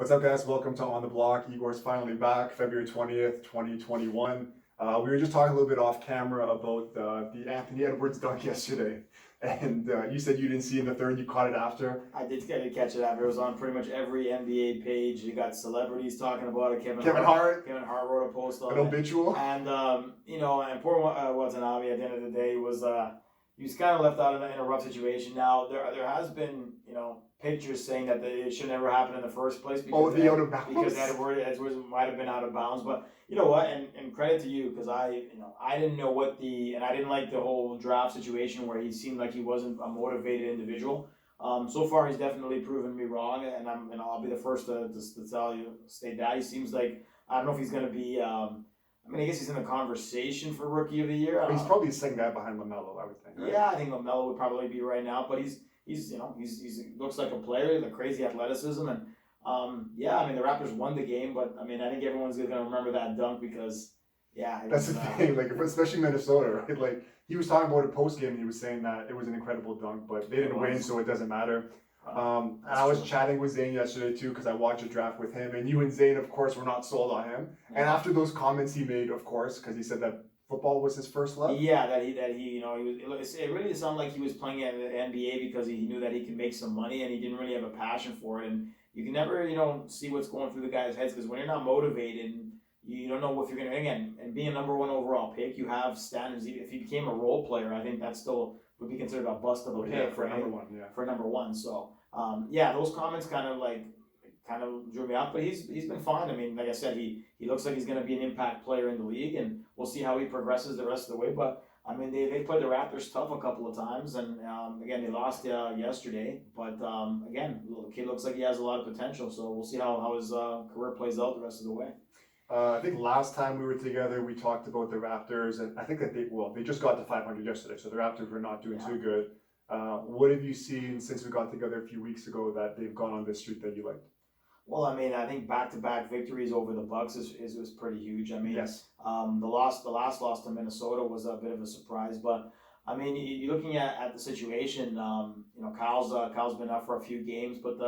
What's up, guys? Welcome to On the Block. Igor's finally back, February 20th, 2021. We were just talking a little bit off camera about the Anthony Edwards dunk yesterday. And you said you didn't see in the third, you caught it after. I did catch it after. It was on pretty much every NBA page. You got celebrities talking about it. Kevin Hart wrote a post on an obitual. And, and poor Watanabe at the end of the day he was kind of left out in a rough situation. Now, there has been, pictures saying that it should never happen in the first place because out of bounds. Because Edwards might have been out of bounds. But you know what? And credit to you, because I didn't know and I didn't like the whole draft situation where he seemed like he wasn't a motivated individual. So far, he's definitely proven me wrong, and I'll be the first to state that he seems like, I don't know if he's going to be. I guess he's in the conversation for Rookie of the Year. He's probably the second guy behind LaMelo, I would think. Right? Yeah, I think LaMelo would probably be right now, but he's looks like a player, the crazy athleticism, and the Raptors won the game, but I think everyone's gonna remember that dunk because that's the thing, especially Minnesota, right? Like he was talking about it post game, he was saying that it was an incredible dunk, but they didn't win, so it doesn't matter. And I was chatting with Zane yesterday too because I watched a draft with him, and you and Zane, of course, were not sold on him. And after those comments he made, of course, because he said that football was his first love. Yeah, it really sounded like he was playing at the NBA because he knew that he could make some money, and he didn't really have a passion for it. And you can never, see what's going through the guys' heads, because when you're not motivated, you don't know if you're going to, again, and being a number one overall pick, you have standards. If he became a role player, I think that still would be considered a bust of a pick for number one. Yeah, for number one. So those comments kind of drew me out, but he's been fine. Like I said, he looks like he's going to be an impact player in the league, and we'll see how he progresses the rest of the way. But they played the Raptors tough a couple of times, and again, they lost yesterday. But again, the kid looks like he has a lot of potential, so we'll see how his career plays out the rest of the way. I think last time we were together, we talked about the Raptors, and I think that they just got to 500 yesterday, so the Raptors were not doing too good. What have you seen since we got together a few weeks ago that they've gone on this streak that you liked? Well, I think back-to-back victories over the Bucks is pretty huge. Yes. The last loss to Minnesota was a bit of a surprise, but you're looking at the situation. Kyle's been out for a few games, but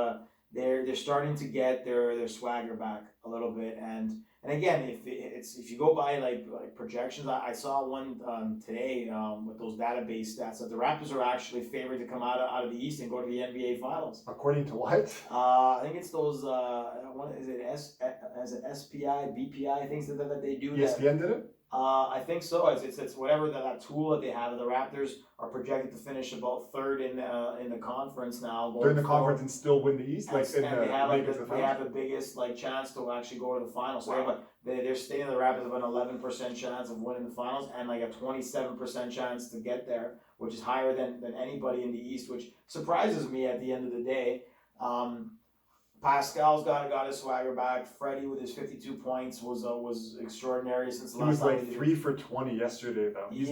they're starting to get their swagger back a little bit, and again, if you go by like projections, I saw one today with those database stats that the Raptors are actually favored to come out of the East and go to the NBA Finals. According to what? I think it's those. Is it SPI, BPI things that they do? ESPN did it. I think so. It's whatever that tool that they have. The Raptors are projected to finish about third in the conference now. They're in the conference and still win the East. They have the biggest chance to actually go to the finals. So they're stating the Raptors have an 11% chance of winning the finals and a 27% chance to get there, which is higher than anybody in the East, which surprises me at the end of the day. Pascal's got his swagger back. Freddie with his 52 points was extraordinary since the last time. He was 3 for 20 yesterday though. He's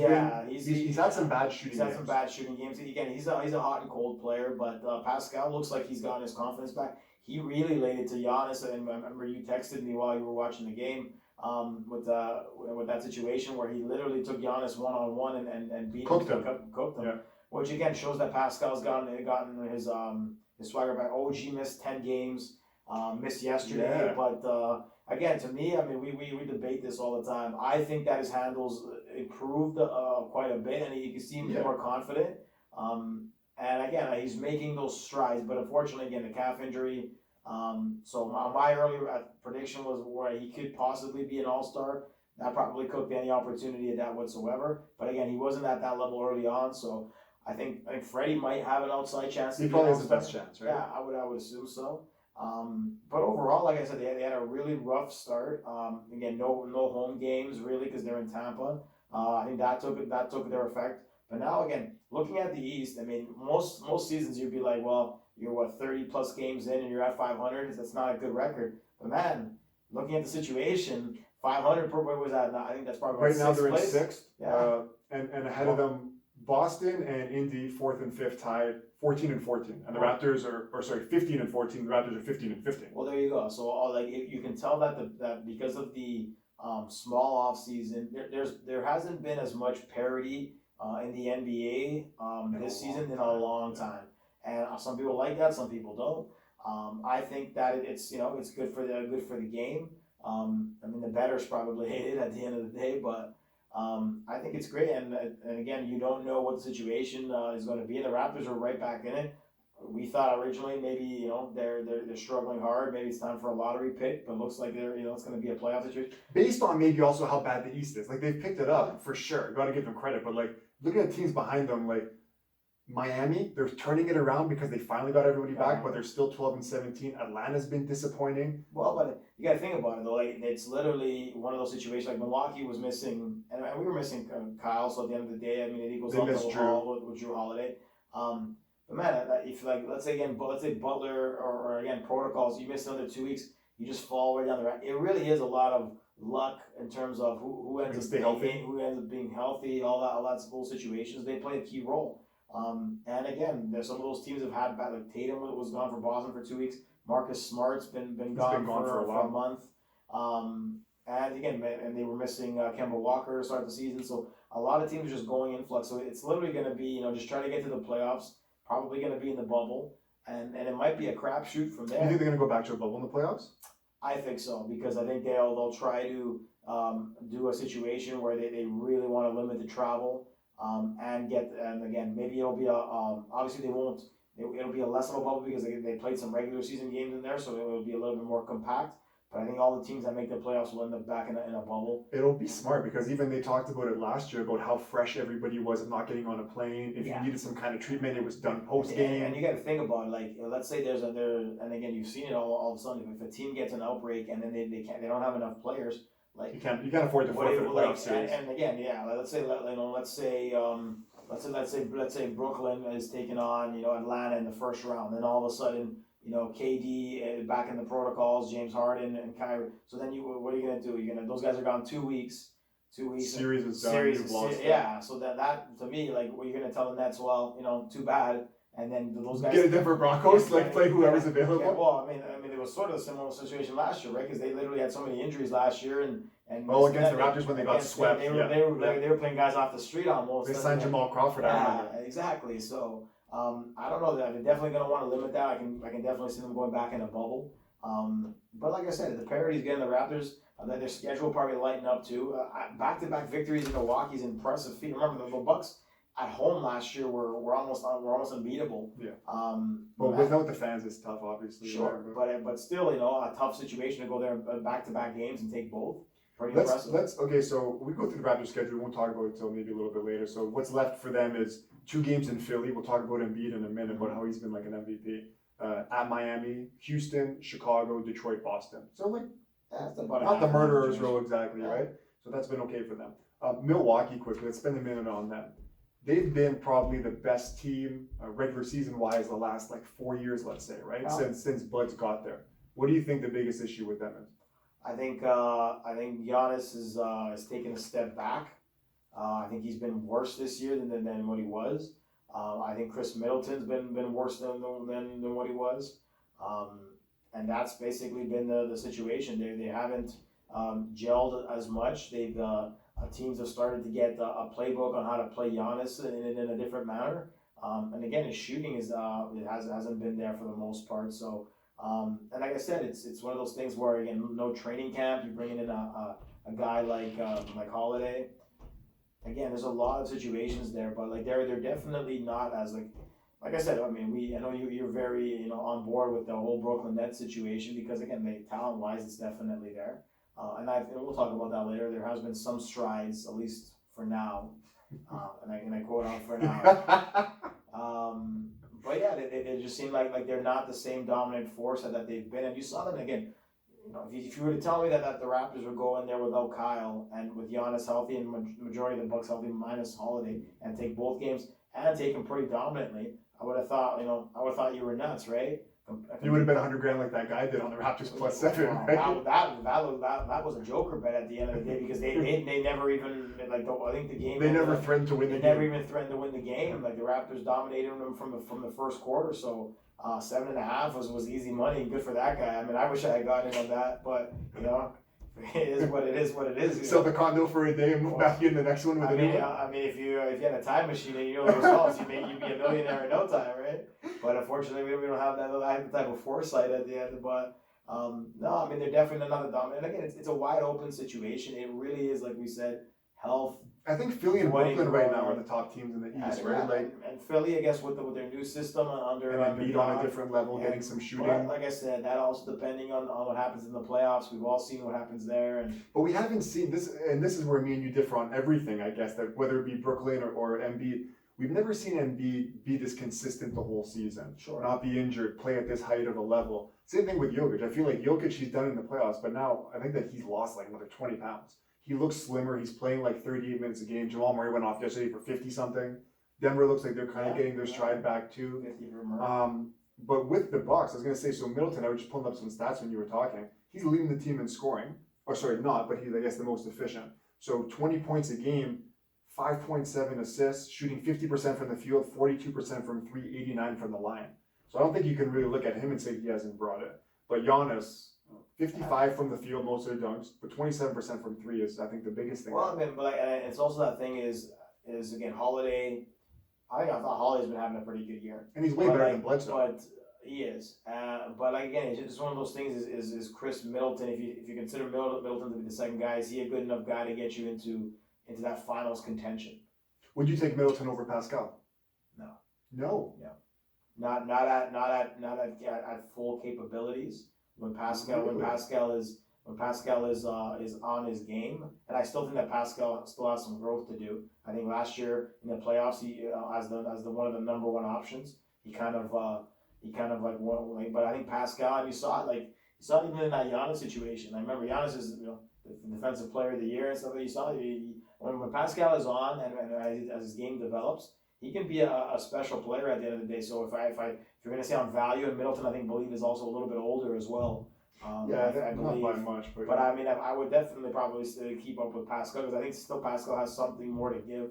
had some bad shooting. He's had some bad shooting games. Again, he's a hot and cold player, but Pascal looks like he's gotten his confidence back. He really laid it to Giannis, and I remember you texted me while you were watching the game with that situation where he literally took Giannis one-on-one and beat cooked him. Yeah. Which again shows that Pascal's gotten his swagger back. OG missed 10 games, missed yesterday, but again, to me, we debate this all the time. I think that his handles improved quite a bit, and you can see him more confident. And again, he's making those strides, but unfortunately, again, the calf injury. So my earlier prediction was where he could possibly be an all-star. That probably cooked any opportunity at that whatsoever. But again, he wasn't at that level early on, so I think Freddie might have an outside chance. He probably has the best chance, right? Yeah, I would assume so. But overall, like I said, they had a really rough start. Again, no home games really because they're in Tampa. I think that took their effect. But now again, looking at the East, most seasons you'd be like, well, you're 30 plus games in and you're at 500. That's not a good record. But man, looking at the situation, 500 per point was at. I think that's probably right now they're in place. Sixth. Yeah. And ahead of them. Boston and Indy, 4th and 5th tied, 14 and 14, and the Raptors 15 and 14. The Raptors are 15 and 15. Well, there you go. So, you can tell that because of the small off season, there hasn't been as much parity in the NBA this season in a long time, and some people like that, some people don't. I think that it's it's good for the game. I mean, the bettors probably hate it at the end of the day, but I think it's great. And again, you don't know what the situation is going to be. And the Raptors are right back in it. We thought originally maybe they're struggling hard. Maybe it's time for a lottery pick, but it looks like they're it's going to be a playoff situation. Based on maybe also how bad the East is, like they've picked it up for sure. Got to give them credit, but like looking at teams behind them, like Miami, they're turning it around because they finally got everybody back, but they're still 12-17. Atlanta's been disappointing. Well, but you got to think about it though. Like it's literally one of those situations. Like Milwaukee was missing, and we were missing Kyle. So at the end of the day, I mean, it equals out with Drew Holiday. But man, if like let's say Butler or again protocols, you miss another 2 weeks, you just fall right down the rack. It really is a lot of luck in terms of who ends up being healthy, all that whole situations. They play a key role. And again, there's some of those teams have had bad. Like Tatum was gone for Boston for 2 weeks. Marcus Smart's been gone for a month. And again, and they were missing Kemba Walker to start the season. So a lot of teams are just going in flux. So it's literally going to be just trying to get to the playoffs. Probably going to be in the bubble, and it might be a crapshoot from there. You think they're going to go back to a bubble in the playoffs? I think so, because I think they'll try to do a situation where they really want to limit the travel and again maybe it'll be obviously they won't it'll be a less of a bubble because they played some regular season games in there, so it will be a little bit more compact. But I think all the teams that make the playoffs will end up back in a bubble. It'll be smart because even they talked about it last year about how fresh everybody was of not getting on a plane. If you needed some kind of treatment, it was done post game. And you got to think about it, like let's say and again you've seen it all of a sudden. If a team gets an outbreak and then they don't have enough players, like you can't afford to forfeit a playoff series. And again, let's say Brooklyn is taking on Atlanta in the first round, then all of a sudden. KD back in the protocols, James Harden and Kyrie. So then what are you gonna do? Those guys are gone 2 weeks. 2 weeks. Series is done. You've lost. Yeah. So that to me, like, what you're gonna tell the Nets? Well, too bad. And then those guys get a Denver Broncos, play whoever's available. Yeah, well, I mean, it was sort of a similar situation last year, right? Because they literally had so many injuries last year, and against the Raptors when they got swept. They were playing guys off the street almost. They signed Jamal Crawford. Yeah, exactly. So. I don't know that they're definitely going to want to limit that. I can definitely see them going back in a bubble. But like I said, the parity's getting the Raptors. Their schedule probably lighten up too. Back-to-back victories in Milwaukee's impressive feat. Remember the Bucks at home last year were almost unbeatable. Yeah. But without the fans, it's tough, obviously. Sure, but still, a tough situation to go there back-to-back games and take both. Okay, so we go through the Raptors schedule. We won't talk about it until maybe a little bit later. So what's left for them is 2 games in Philly. We'll talk about Embiid in a minute, about how he's been like an MVP. At Miami, Houston, Chicago, Detroit, Boston. So like, that's about not the murderer's row exactly, right? So that's been okay for them. Milwaukee, quickly, let's spend a minute on them. They've been probably the best team regular season wise the last like 4 years, let's say, right? Wow. Since Bud's got there. What do you think the biggest issue with them is? I think Giannis is taking a step back. I think he's been worse this year than what he was. I think Chris Middleton's been worse than what he was. And that's basically been the situation. They haven't gelled as much. Teams have started to get a playbook on how to play Giannis in a different manner. And again, his shooting hasn't been there for the most part. So. And like I said, it's one of those things where again, no training camp. You bring in a guy like Holiday. Again, there's a lot of situations there, but like they're definitely not as like I said. I mean, I know you're very on board with the whole Brooklyn Nets situation because again, talent wise, it's definitely there. And we'll talk about that later. There has been some strides, at least for now, and I quote on for now. But yeah, they just seem like they're not the same dominant force that they've been. And you saw them again. If you were to tell me that the Raptors would go in there without Kyle and with Giannis healthy and majority of the Bucks healthy minus Holiday and take both games and take them pretty dominantly, I would have thought you were nuts, right? You would have bet $100,000 like that guy did on the Raptors +7, right? That was a joker bet at the end of the day because they never even I think the game they never threatened to win the game. They never even threatened to win the game. Like the Raptors dominated them from the first quarter. So 7.5 was easy money. Good for that guy. I mean, I wish I had gotten in on that, but it is what it is. What it is. Sell the condo for a day and move back in the next one with a new one. I mean, if you had a time machine and you know yourselves, you'd be a millionaire in no time, right? But unfortunately, we don't have that. I have the type of foresight at the end. But no, I mean, they're definitely not a dominant. And again, it's a wide open situation. It really is, like we said, health. I think Philly and Brooklyn right now are the top teams in the East, right? Like, and Philly, I guess, with their new system under Embiid on a different level, getting some shooting. But like I said, that also depending on what happens in the playoffs. We've all seen what happens there, but we haven't seen this, and this is where me and you differ on everything. I guess that whether it be Brooklyn or Embiid, we've never seen Embiid be this consistent the whole season. Sure. Not be injured, play at this height of a level. Same thing with Jokic. I feel like Jokic, he's done in the playoffs, but now I think that he's lost like another 20 pounds. He looks slimmer. He's playing like 38 minutes a game. Jamal Murray went off yesterday for 50-something. Denver looks like they're kind of getting their stride back too. But with the Bucks, I was going to say, so Middleton, I was just pulling up some stats when you were talking. He's leading the team in scoring. Or sorry, not, but he's, I guess, the most efficient. So 20 points a game, 5.7 assists, shooting 50% from the field, 42% from three, 89 from the line. So I don't think you can really look at him and say he hasn't brought it. But Giannis, 55 from the field, most of the dunks, but 27% from three is, I think, the biggest thing. Well, I mean, but like, it's also that thing is again, Holiday. I thought Holiday's been having a pretty good year, and he's way better than Bledsoe. But he is. But like, again, it's just one of those things. Is Chris Middleton? If you consider Middleton to be the second guy, is he a good enough guy to get you into that finals contention? Would you take Middleton over Pascal? No. No. Yeah. Not at full capabilities. When Pascal is on his game, and I still think that Pascal still has some growth to do. I think last year in the playoffs, he as the one of the number one options, he kind of like won. But I think Pascal, and you saw it even in that Giannis situation. I remember Giannis is the defensive player of the year and stuff. You saw when Pascal is on and as his game develops, he can be a special player at the end of the day. So if you're going to say on value, and Middleton, I think is also a little bit older as well. I believe, not by much, but I mean, I would definitely probably still keep up with Pascal because I think still Pascal has something more to give.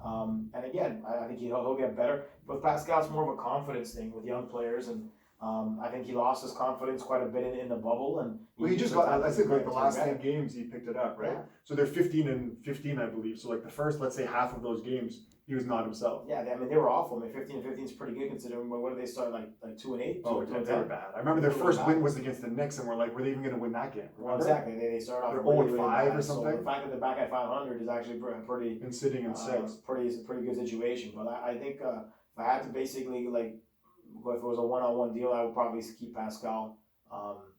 And again, I think he'll get better. But Pascal, it's more of a confidence thing with young players, and I think he lost his confidence quite a bit in the bubble. And he just got. I said like the last 10 games he picked it up, right? Yeah. So they're 15-15, I believe. So like the first, let's say half of those games, he was not himself. Yeah, I mean they were awful. I mean 15-15 is pretty good considering what did they start like 2-8? Oh, they were bad. I remember their first win was against the Knicks, and we're like, were they even going to win that game? Well, exactly. They started off. They're really, 0-5 or something. So the fact that they're back at 500 is actually pretty. And sitting in sixth. Pretty good situation. But I think if I had to basically like, if it was a one-on-one deal, I would probably keep Pascal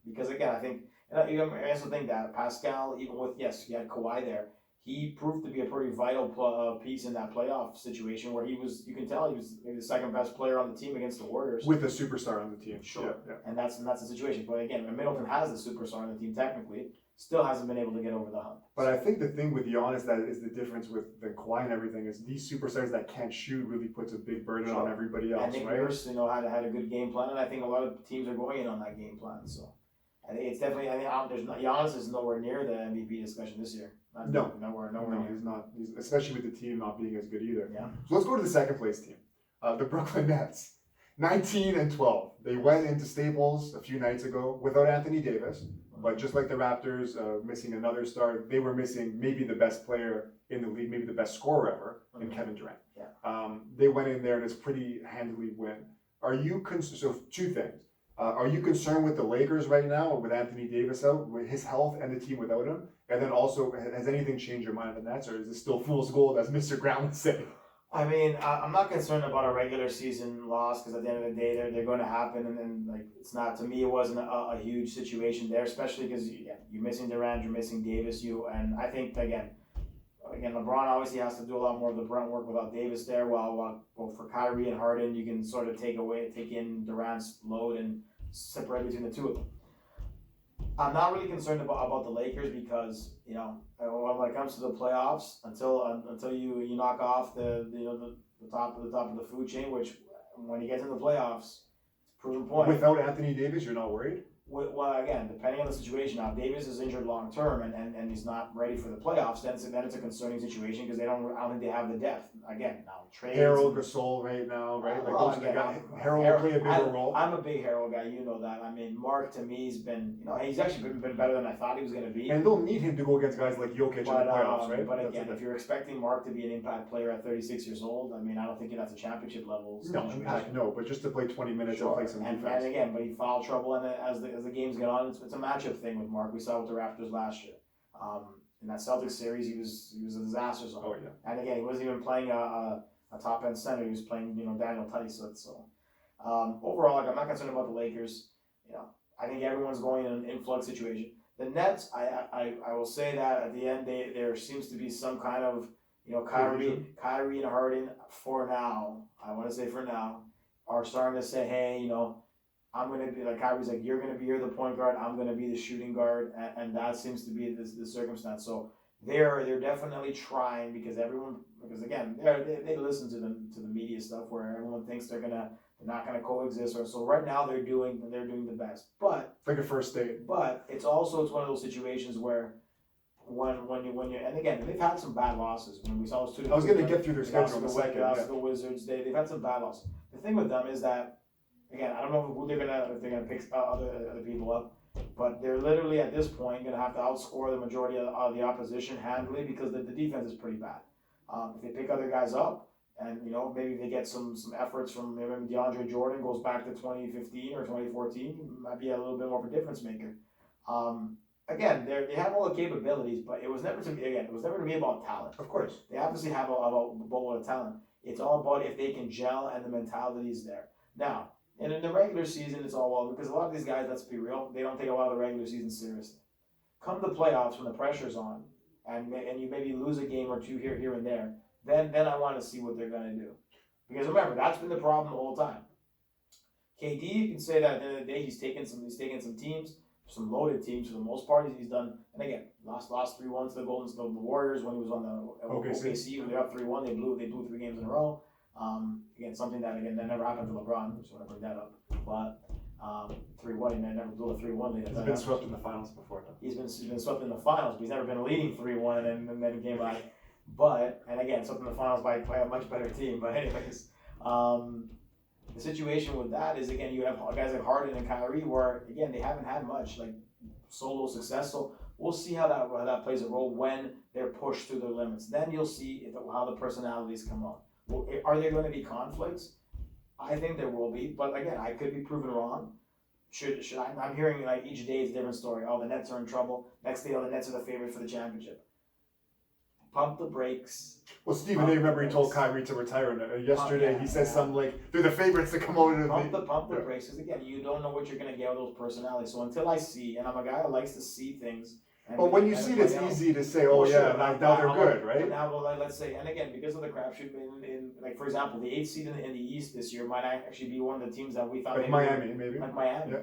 because again, I think, and I also think that Pascal, even with you had Kawhi there. He proved to be a pretty vital piece in that playoff situation where you can tell he was maybe the second best player on the team against the Warriors. With a superstar on the team. Sure. Yeah. And that's the situation. But again, Middleton has the superstar on the team technically, still hasn't been able to get over the hump. But I think the thing with Giannis that is the difference with the Kawhi and everything is these superstars that can't shoot really puts a big burden on everybody else, I think right? Nurse, had a good game plan, and I think a lot of teams are going in on that game plan. So I think it's definitely. Giannis is nowhere near the MVP discussion this year. Nowhere near. He's not. Especially with the team not being as good either. Yeah. So let's go to the second place team, the Brooklyn Nets, 19-12. They went into Staples a few nights ago without Anthony Davis, but just like the Raptors, missing another star, they were missing maybe the best player in the league, maybe the best scorer ever, in Kevin Durant. Yeah. They went in there and it's pretty handily win. Are you so two things? Are you concerned with the Lakers right now with Anthony Davis out, with his health and the team without him? And then also, has anything changed your mind on the Nets, or is it still fool's gold, as Mr. Brown would say? I mean, I'm not concerned about a regular season loss because at the end of the day, they're going to happen, and then like it's not. To me, it wasn't a huge situation there, especially because you're missing Durant, you're missing Davis, and I think again, LeBron obviously has to do a lot more of the brunt work without Davis there. While for Kyrie and Harden, you can sort of take in Durant's load and separate between the two of them. I'm not really concerned about the Lakers because when it comes to the playoffs, until you knock off the top of the food chain, which when you get to the playoffs, it's a proven point. Without Anthony Davis, you're not worried? Well, again, depending on the situation, now if Davis is injured long term and he's not ready for the playoffs, then it's a concerning situation because I don't think they have the depth. Again, now trades. Harold Gasol right now, right? Like Well, those are the again, guys. Harold will play a bigger role. I'm a big Harold guy, you know that. I mean, Mark to me has been, he's actually been better than I thought he was going to be. And they'll need him to go against guys like Jokic in the playoffs, right? But again, if you're expecting Mark to be an impact player at 36 years old, I mean, I don't think that's a championship level situation. No, but just to play 20 minutes and play some defense. And again, but he foul trouble, and as the games get on, it's a matchup thing with Mark. We saw it with the Raptors last year. In that Celtics series, he was a disaster zone. Oh yeah. And again, he wasn't even playing a top end center. He was playing Daniel Tice. So overall, like, I'm not concerned about the Lakers. I think everyone's going in an influx situation. The Nets, I will say that at the end there seems to be some kind of Kyrie and Harden for now. I want to say for now are starting to say, hey, I'm going to be like Kyrie's like, you're the point guard, I'm going to be the shooting guard, and that seems to be the circumstance. So they're definitely trying because again they listen to the media stuff where everyone thinks they're not gonna coexist. So right now they're doing the best, but like a first date. But it's one of those situations where when you and again they've had some bad losses. When we saw those two, I was going to get through their schedule. The Wizards, they've had some bad losses. The thing with them is that, again, I don't know who they're gonna pick other people up, but they're literally at this point gonna have to outscore the majority of the opposition handily because the defense is pretty bad. If they pick other guys up, and maybe they get some efforts from maybe DeAndre Jordan goes back to 2015 or 2014, might be a little bit more of a difference maker. Again, they have all the capabilities, but it was never to be about talent. Of course, they obviously have a lot of talent. It's all about if they can gel and the mentality is there. Now, and in the regular season, it's all well because a lot of these guys, let's be real, they don't take a lot of the regular season seriously. Come the playoffs when the pressure's on, and you maybe lose a game or two here and there, then I want to see what they're going to do. Because remember, that's been the problem the whole time. KD, you can say that at the end of the day, he's taken some teams, some loaded teams for the most part. He's done, and again, lost 3-1 to the Warriors when he was on the OKC when they're up 3-1. They blew 3 games in a row. Again, something that never happened to LeBron. Just want to bring that up. But 3-1, he never blew a 3-1 lead. He's been swept in the finals before. He's been swept in the finals, but he's never been leading 3-1 and then came back. But and again, swept in the finals by a much better team. But anyways, the situation with that is again you have guys like Harden and Kyrie where again they haven't had much like solo success. So we'll see how that plays a role when they're pushed to their limits. Then you'll see how the personalities come out. Well, are there going to be conflicts? I think there will be, but again, I could be proven wrong. Should I'm hearing like each day is a different story. Oh, the Nets are in trouble. Next day, the Nets are the favorite for the championship. Pump the brakes. Well, Stephen A. remember he told Kyrie to retire yesterday. He says something like they're the favorites to come out of the pump the brakes. Because again, you don't know what you're gonna get with those personalities. So until I see, and I'm a guy who likes to see things. But when you see it, it's easy to say, "Oh yeah, now they're good, right?" Now, let's say, and again, because of the crapshoot in like for example, the 8th seed in the East this year might actually be one of the teams that we thought like Miami, maybe. Like Miami. Yeah.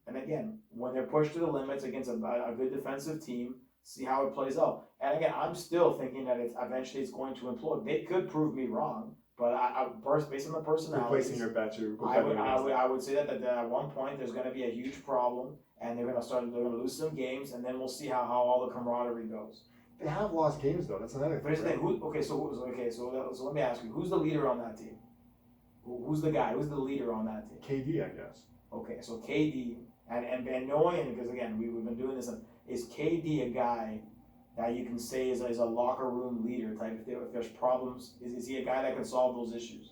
And again, when they're pushed to the limits against a good defensive team, see how it plays out. And again, I'm still thinking that eventually it's going to implode. They could prove me wrong, but I based on the personality. Replacing your bet, I would say that at one point there's going to be a huge problem, and they're going to lose some games, and then we'll see how all the camaraderie goes. They have lost games though. That's another thing. But here's the thing. So let me ask you, who's the leader on that team? Who's the guy? Who's the leader on that team? KD, I guess. Okay, so KD and knowing because again we've been doing this. Is KD a guy that you can say is a locker room leader type? If there's problems, is he a guy that can solve those issues?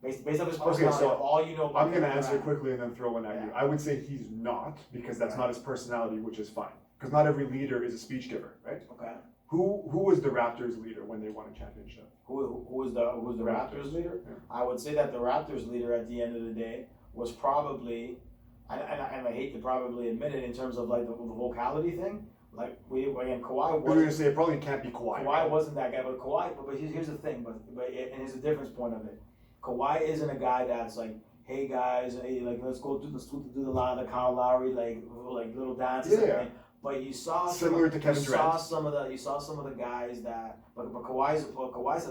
Based on his personality, so all you know about I'm going to answer quickly and then throw one at you. I would say he's not because that's not his personality, which is fine. Because not every leader is a speech giver, right? Okay. Who was the Raptors leader when they won a championship? Who was the Raptors leader? Yeah. I would say that the Raptors leader at the end of the day was probably, and I hate to probably admit it in terms of like the vocality thing. Like Kawhi wasn't. You're going to say it probably can't be Kawhi. Kawhi wasn't that guy, but here's the thing, but and here's the difference point of it. Kawhi isn't a guy that's like, hey guys, let's do the line of the Kyle Lowry like little dances. Yeah. But you saw similar to Kevin Durant. You saw some of the guys that, but Kawhi's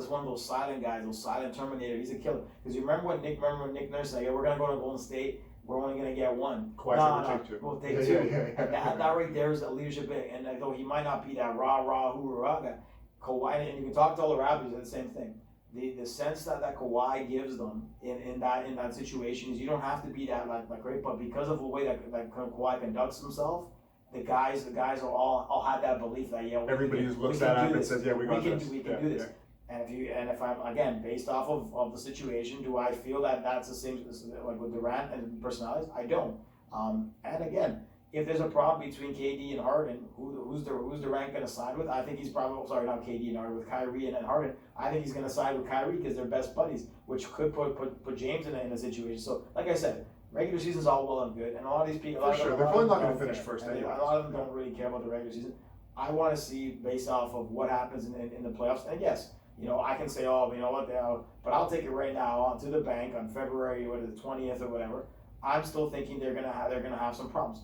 one of those silent guys, those silent terminator. He's a killer. Because you remember when Nick Nurse said, "Yeah, we're gonna go to Golden State," we're only going to get one. Kawhi said we'll take two. We'll take two. And that right there is a leadership big. And though he might not be that rah, hoorah guy, Kawhi, and you can talk to all the Raptors, it's the same thing. The sense that Kawhi gives them in that situation is you don't have to be that like great, but because of the way that Kawhi conducts himself, the guys are all had that belief that everybody just looks at him and says we can do this. And if I'm again based off of the situation, do I feel that that's the same like with Durant and personalities? I don't. And again, if there's a problem between KD and Harden, who's Durant going to side with? I think he's probably not KD and Harden, with Kyrie and Harden. I think he's going to side with Kyrie because they're best buddies, which could put James in a situation. So like I said, regular season's all well and good, and a lot of these people, they're probably not going to finish first. A lot of them don't really care about the regular season. I want to see based off of what happens in the playoffs. And yes, I can say, but I'll take it right now onto the bank on February, the 20th or whatever. I'm still thinking they're gonna have some problems,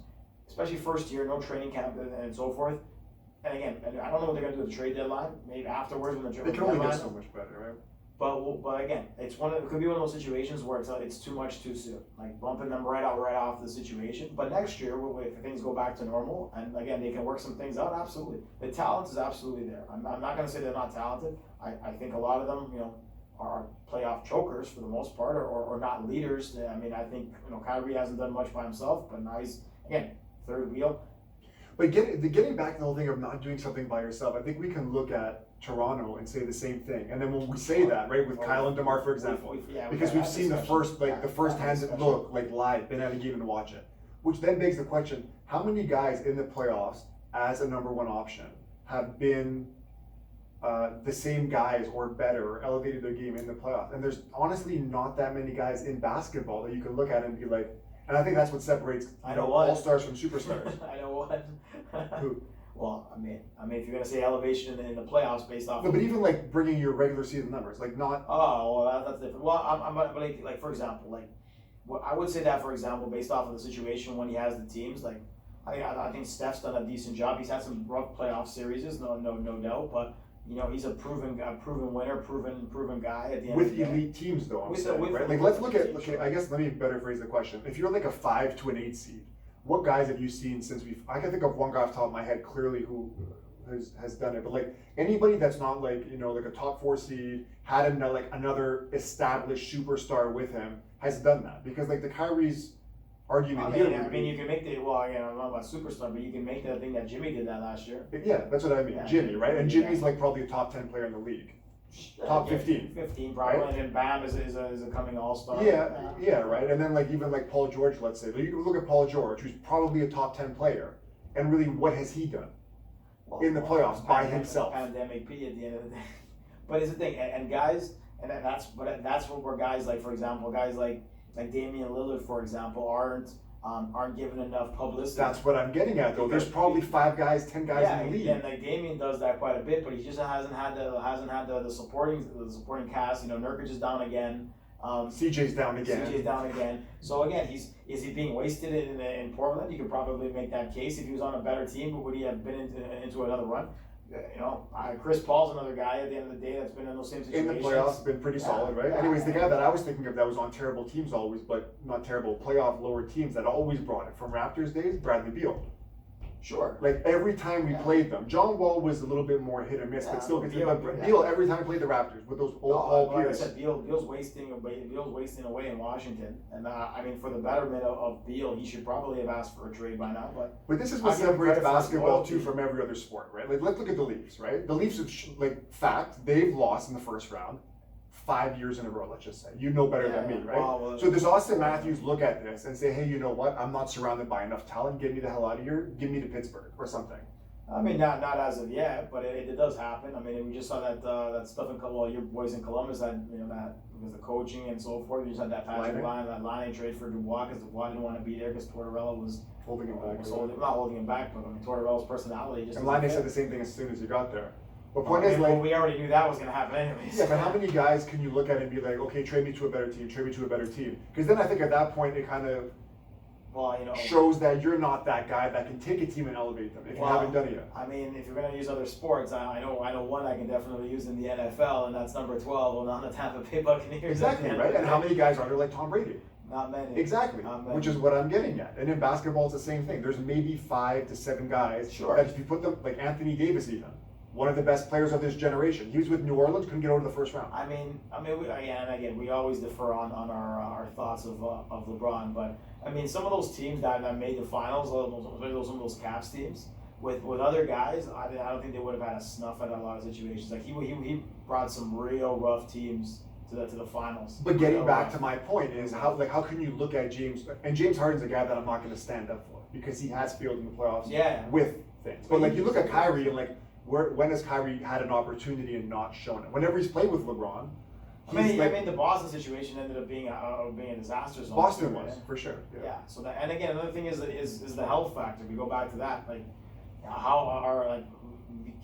especially first year, no training camp and so forth. And again, I don't know what they're gonna do with the trade deadline. Maybe afterwards when the trade deadline. They can only get so much better, right? But again, it could be one of those situations where it's too much too soon, like bumping them right off the situation. But next year, if things go back to normal, and again they can work some things out, absolutely. The talent is absolutely there. I'm not going to say they're not talented. I think a lot of them, are playoff chokers for the most part, or not leaders. I mean, I think Kyrie hasn't done much by himself, but now he's again third wheel. But getting back to the whole thing of not doing something by yourself, I think we can look at Toronto and say the same thing. And then when we say that, right, with Kyle and DeMar, for example, because we've seen the first hand look live, been at a game and watch it, which then begs the question: how many guys in the playoffs as a number one option have been the same guys or better, or elevated their game in the playoffs? And there's honestly not that many guys in basketball that you can look at and be like. And I think that's what separates all-stars from superstars. I know what. Who? Well, I mean, if you're gonna say elevation in the playoffs based off. No, but even like bringing your regular season numbers, like not. Oh, well, that's different. Well, I'm like for example, I would say that for example, based off of the situation when he has the teams, like I think Steph's done a decent job. He's had some rough playoff series, no doubt, but. He's a proven winner, proven guy at the end with of the day. Elite teams, though. Right? Like, let's look at. Okay, I guess let me better phrase the question. If you're like a 5 to an 8 seed, what guys have you seen since I can think of one guy off the top of my head clearly who has done it. But like anybody that's not like like a top 4 seed, had another established superstar with him, has done that, because like the Kyrie's argument you can make the I don't know about superstar, but you can make the thing that Jimmy did that last year. Yeah, that's what I mean. Jimmy, right? And Jimmy's like probably a top 10 player in the league. Top 15. 15 probably, right? And then Bam is a coming all-star. Yeah, right. And then even Paul George, let's say. You can look at Paul George, who's probably a top 10 player, and really what has he done in the playoffs by himself? Pandemic P at the end of the day. But it's the thing, and guys, and that's where guys like, for example, guys like Damian Lillard, for example, aren't given enough publicity. That's what I'm getting at, though. There's probably 5 guys, 10 guys in the league. And Damian does that quite a bit, but he just hasn't had the supporting cast. Nurkic is down again. CJ's down again. So again, is he being wasted in Portland? You could probably make that case if he was on a better team, but would he have been into another run? Chris Paul's another guy at the end of the day that's been in those same situations. In the playoffs, been pretty solid, right? Anyways, the guy that I was thinking of that was on terrible teams always, but not terrible, playoff lower teams that always brought it from Raptors days, Bradley Beal. Sure. Like every time we played them, John Wall was a little bit more hit or miss, but still, Beal every time he played the Raptors with those old like I said, Beal's wasting away in Washington, and for the betterment of Beal, he should probably have asked for a trade by now. But this is what separates basketball too from every other sport, right? Like let's look at the Leafs, right? The Leafs, fact, they've lost in the first round 5 years in a row, let's just say. You know better than me, right? Well, so does Austin Matthews look at this and say, hey, you know what? I'm not surrounded by enough talent. Get me the hell out of here. Give me to Pittsburgh or something. Not as of yet, but it does happen. We just saw that stuff in your boys in Columbus that that because the coaching and so forth. You just had that Patrick Line trade for Dubois because Dubois didn't want to be there because Tortorella was holding him back. Not holding him back, but Tortorella's personality just. And Line said the same thing as soon as he got there. The point is, we already knew that was going to happen anyways. Yeah, but how many guys can you look at and be like, okay, trade me to a better team, Because then I think at that point it kind of shows that you're not that guy that can take a team and elevate them if you haven't done it yet. If you're going to use other sports, I know one I can definitely use in the NFL, and that's number 12 on the Tampa Bay Buccaneers. Exactly, right? And how many guys are there like Tom Brady? Not many. Exactly, Not many. which is what I'm getting at. And in basketball, it's the same thing. There's maybe 5 to 7 guys that if you put them, like Anthony Davis even, one of the best players of this generation. He was with New Orleans, couldn't get over the first round. I mean, again, we always defer on our thoughts of LeBron, but I mean, some of those teams that made the finals, some of those Cavs teams, with other guys, I don't think they would have had a snuff at a lot of situations. Like he brought some real rough teams to the finals. But getting back to my point is how can you look at James, and James Harden's a guy that I'm not going to stand up for because he has failed in the playoffs with things. But like you look at Kyrie and like when has Kyrie had an opportunity and not shown it? Whenever he's played with LeBron. I mean, the Boston situation ended up being a disaster zone. Boston was for sure. Yeah. So that, and again, another thing is the health factor. We go back to that, like how are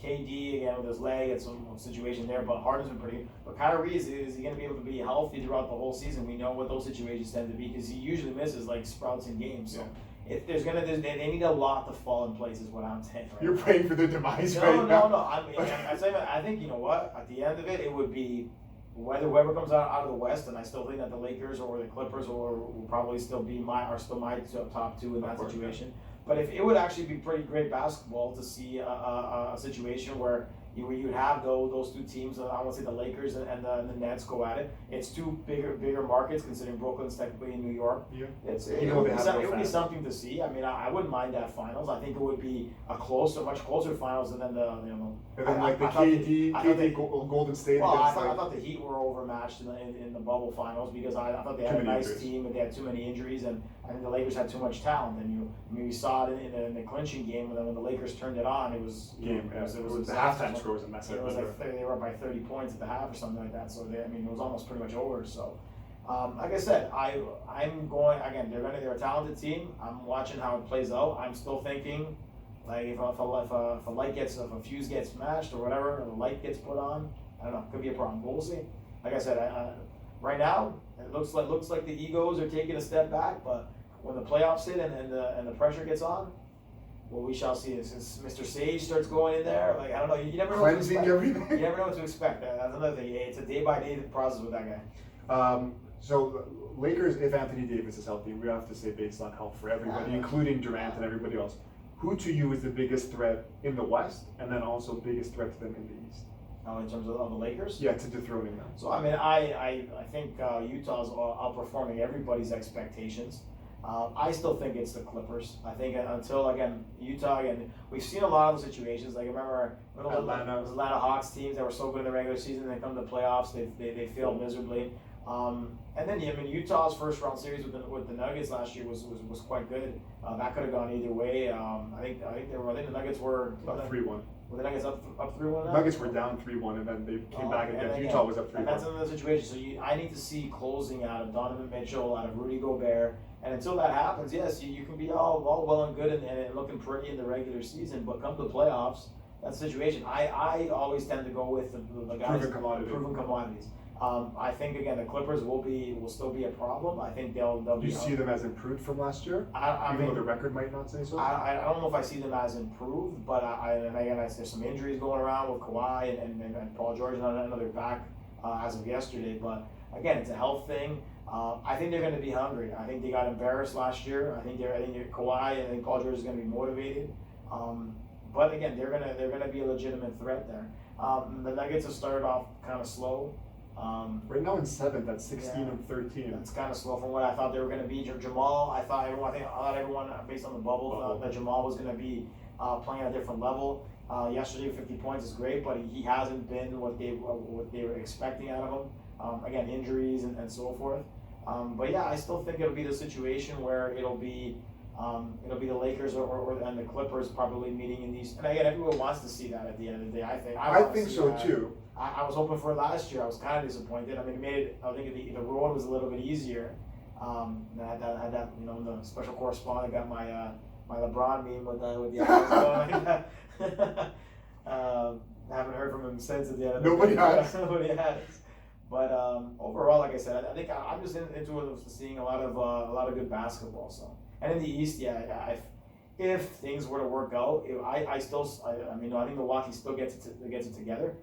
KD again with his leg and some situation there, but Harden's been pretty. But Kyrie is he going to be able to be healthy throughout the whole season? We know what those situations tend to be because he usually misses like sprouts in games. So if they need a lot to fall in place, is what I'm saying. Right? You're praying for their demise, right? No. I think you know what? At the end of it would be whoever comes out of the West, and I still think that the Lakers or the Clippers will probably still be my top two in that situation. But if it would actually be pretty great basketball to see a situation where you would have those two teams, I want to say the Lakers and the Nets go at it. It's two bigger markets considering Brooklyn's technically in New York. Yeah. It would be something to see. I mean, I wouldn't mind that finals. I think it would be much closer finals than the And then the KD Golden State. Well, I thought the Heat were overmatched in the bubble finals because I thought they had a nice team and they had too many injuries, and I think the Lakers had too much talent. And we saw it in the clinching game when the Lakers turned it on. It was the halftime score was a mess. It was like they were up by 30 points at the half or something like that. So it was almost pretty much over. So, like I said, I'm going again. They're a talented team. I'm watching how it plays out. I'm still thinking, like if a fuse gets smashed or whatever, or the light gets put on, I don't know. It could be a problem. We'll see. Like I said, right now it looks like the egos are taking a step back, but when the playoffs hit and the pressure gets on. Well, we shall see. Since Mr. Sage starts going in there, like I don't know, you never know what to expect. Everything. You never know what to expect. That's another thing. It's a day-by-day process with that guy. So Lakers, if Anthony Davis is healthy, we have to say based on health for everybody, including Durant and everybody else. Who to you is the biggest threat in the West, and then also biggest threat to them in the East? In terms of the Lakers? Yeah, to dethroning them. So I mean, I think Utah's outperforming everybody's expectations. I still think it's the Clippers. I think until Utah we've seen a lot of the situations. Like I remember Atlanta Hawks teams that were so good in the regular season, they come to the playoffs, they failed miserably. And then Utah's first round series with the Nuggets last year was quite good. That could have gone either way. I think the Nuggets were up 3-1. Were the Nuggets up 3-1? Nuggets were down 3-1, and then they came back again. Utah was up 3-1. And that's another situation. So I need to see closing out of Donovan Mitchell, out of Rudy Gobert. And until that happens, yes, you can be all well and good and looking pretty in the regular season, but come to the playoffs, that's the situation. I always tend to go with the guys proven commodities. I think again the Clippers will still be a problem. I think they'll be. Do you see them as improved from last year? Even though the record might not say so. I don't know if I see them as improved, but there's some injuries going around with Kawhi and Paul George. I know they're back as of yesterday, but again it's a health thing. I think they're going to be hungry. I think they got embarrassed last year. I think Kawhi and I think Paul George is going to be motivated. But again, they're going to be a legitimate threat there. The Nuggets have started off kind of slow. Right now in 7th, that's 16-13. That's kind of slow from what I thought they were going to be. Jamal, I thought everyone based on the bubble thought that Jamal was going to be playing at a different level. Yesterday, 50 points is great, but he hasn't been what they were expecting out of him. Again, injuries and so forth. But yeah, I still think it'll be the situation where it'll be the Lakers and the Clippers probably meeting in these. And again, everyone wants to see that at the end of the day. I think so too. I was hoping for it last year. I was kind of disappointed. I mean, I think the road was a little bit easier. I had that the special correspondent got my LeBron meme with the eyes going. I haven't heard from him since at the end of the Nobody has. Nobody has. But overall, like I said, I think I'm just into seeing a lot of good basketball. So, and in the East, if things were to work out, I think Milwaukee still gets it together.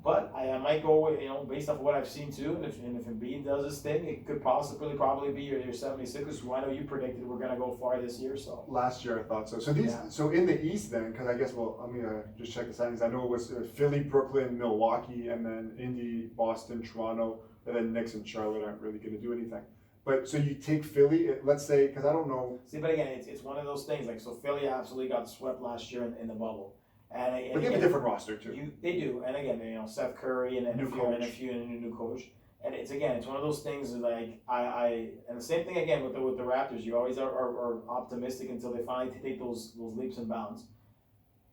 But I might go with, based off of what I've seen too, and if Embiid does his thing, it could probably be your 76ers, who I know you predicted were going to go far this year. So last year I thought so. Yeah. So in the East then, because I guess I'm gonna just check the standings. I know it was Philly, Brooklyn, Milwaukee, and then Indy, Boston, Toronto, and then Knicks and Charlotte aren't really gonna do anything. But so you take Philly, let's say, because I don't know. See, but again, it's one of those things. Like, so Philly absolutely got swept last year in the bubble. And But they have a different roster too. They do, and again, Seth Curry and a New few coach. and a new coach, and it's one of those things like and the same thing again with the Raptors. You always are optimistic until they finally take those leaps and bounds.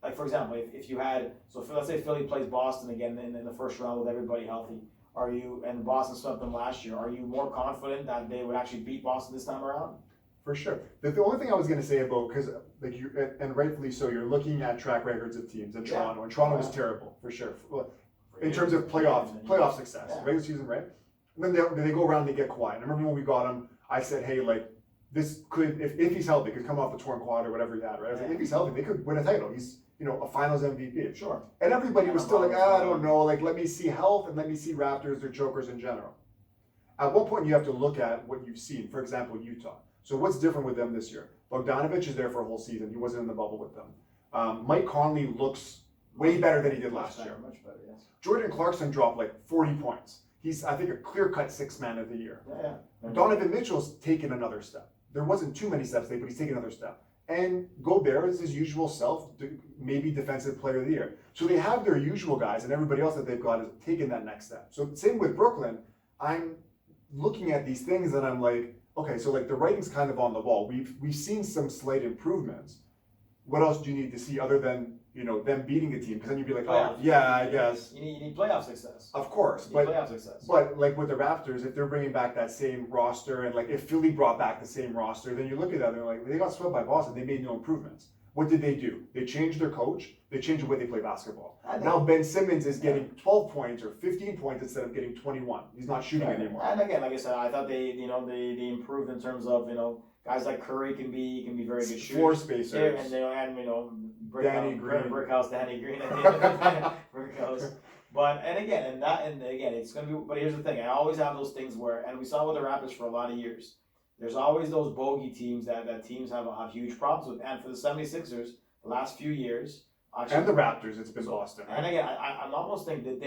Like, for example, if you had let's say Philly plays Boston again in the first round with everybody healthy, and Boston swept them last year, are you more confident that they would actually beat Boston this time around? For sure. The only thing I was going to say about, because like you, and rightfully so, you're looking at track records of teams in Toronto, and Toronto was terrible for sure in terms of playoff success, regular season, right? And then they go around and they get quiet. And I remember when we got him, I said, hey, like this could, if he's healthy, could come off the torn quad or whatever he had, right? I was like, if he's healthy, they could win a title. He's a Finals MVP. Sure. And everybody was still like, I don't know, like let me see health and let me see Raptors or Jokers in general. At one point, you have to look at what you've seen. For example, Utah. So what's different with them this year? Bogdanovich is there for a whole season. He wasn't in the bubble with them. Mike Conley looks way better than he did last year. Much better, yes. Jordan Clarkson dropped like 40 points. He's, I think, a clear-cut sixth man of the year. Yeah. Donovan Mitchell's taken another step. There wasn't too many steps there, but he's taken another step. And Gobert is his usual self, maybe defensive player of the year. So they have their usual guys, and everybody else that they've got has taken that next step. So same with Brooklyn. I'm looking at these things and I'm like, okay, so like the writing's kind of on the wall. We've seen some slight improvements. What else do you need to see other than them beating a team? Because then you'd be like, oh yeah, I guess. You need playoff success. Of course, playoff success. But like with the Raptors, if they're bringing back that same roster, and like if Philly brought back the same roster, then you look at that and they're like, they got swept by Boston. They made no improvements. What did they do? They changed their coach. They changed the way they play basketball. Now Ben Simmons is getting 12 points or 15 points instead of getting 21. He's not shooting anymore. And again, like I said, I thought they improved in terms of guys like Curry can be very good shooters. Floor spacers. And Danny Green. Brickhouse, Danny Green. Brickhouse. But it's gonna be. But here's the thing: I always have those things where, and we saw with the Raptors for a lot of years. There's always those bogey teams that teams have huge problems with. And for the 76ers, the last few years, actually, and the Raptors, it's been Boston. Right? And again, I'm almost thinking,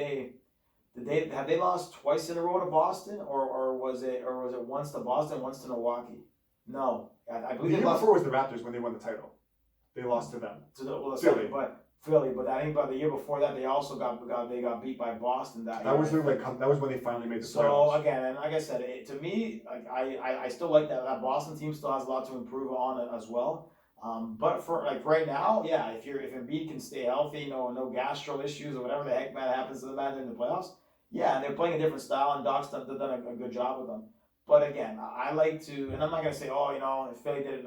have they lost twice in a row to Boston, or was it once to Boston, once to Milwaukee? No, I believe the year lost before was the Raptors when they won the title. They lost to them. Philly. But I think by the year before that, they also got beat by Boston. That was that was when they finally made the playoffs. So again, and like I said, to me, like I still like that Boston team still has a lot to improve on it as well. But for like right now, yeah, if Embiid can stay healthy, no gastro issues or whatever the heck man happens to the man in the playoffs, yeah, and they're playing a different style, and Doc's done a good job with them. But again, I like to, and I'm not gonna say, if Philly did it.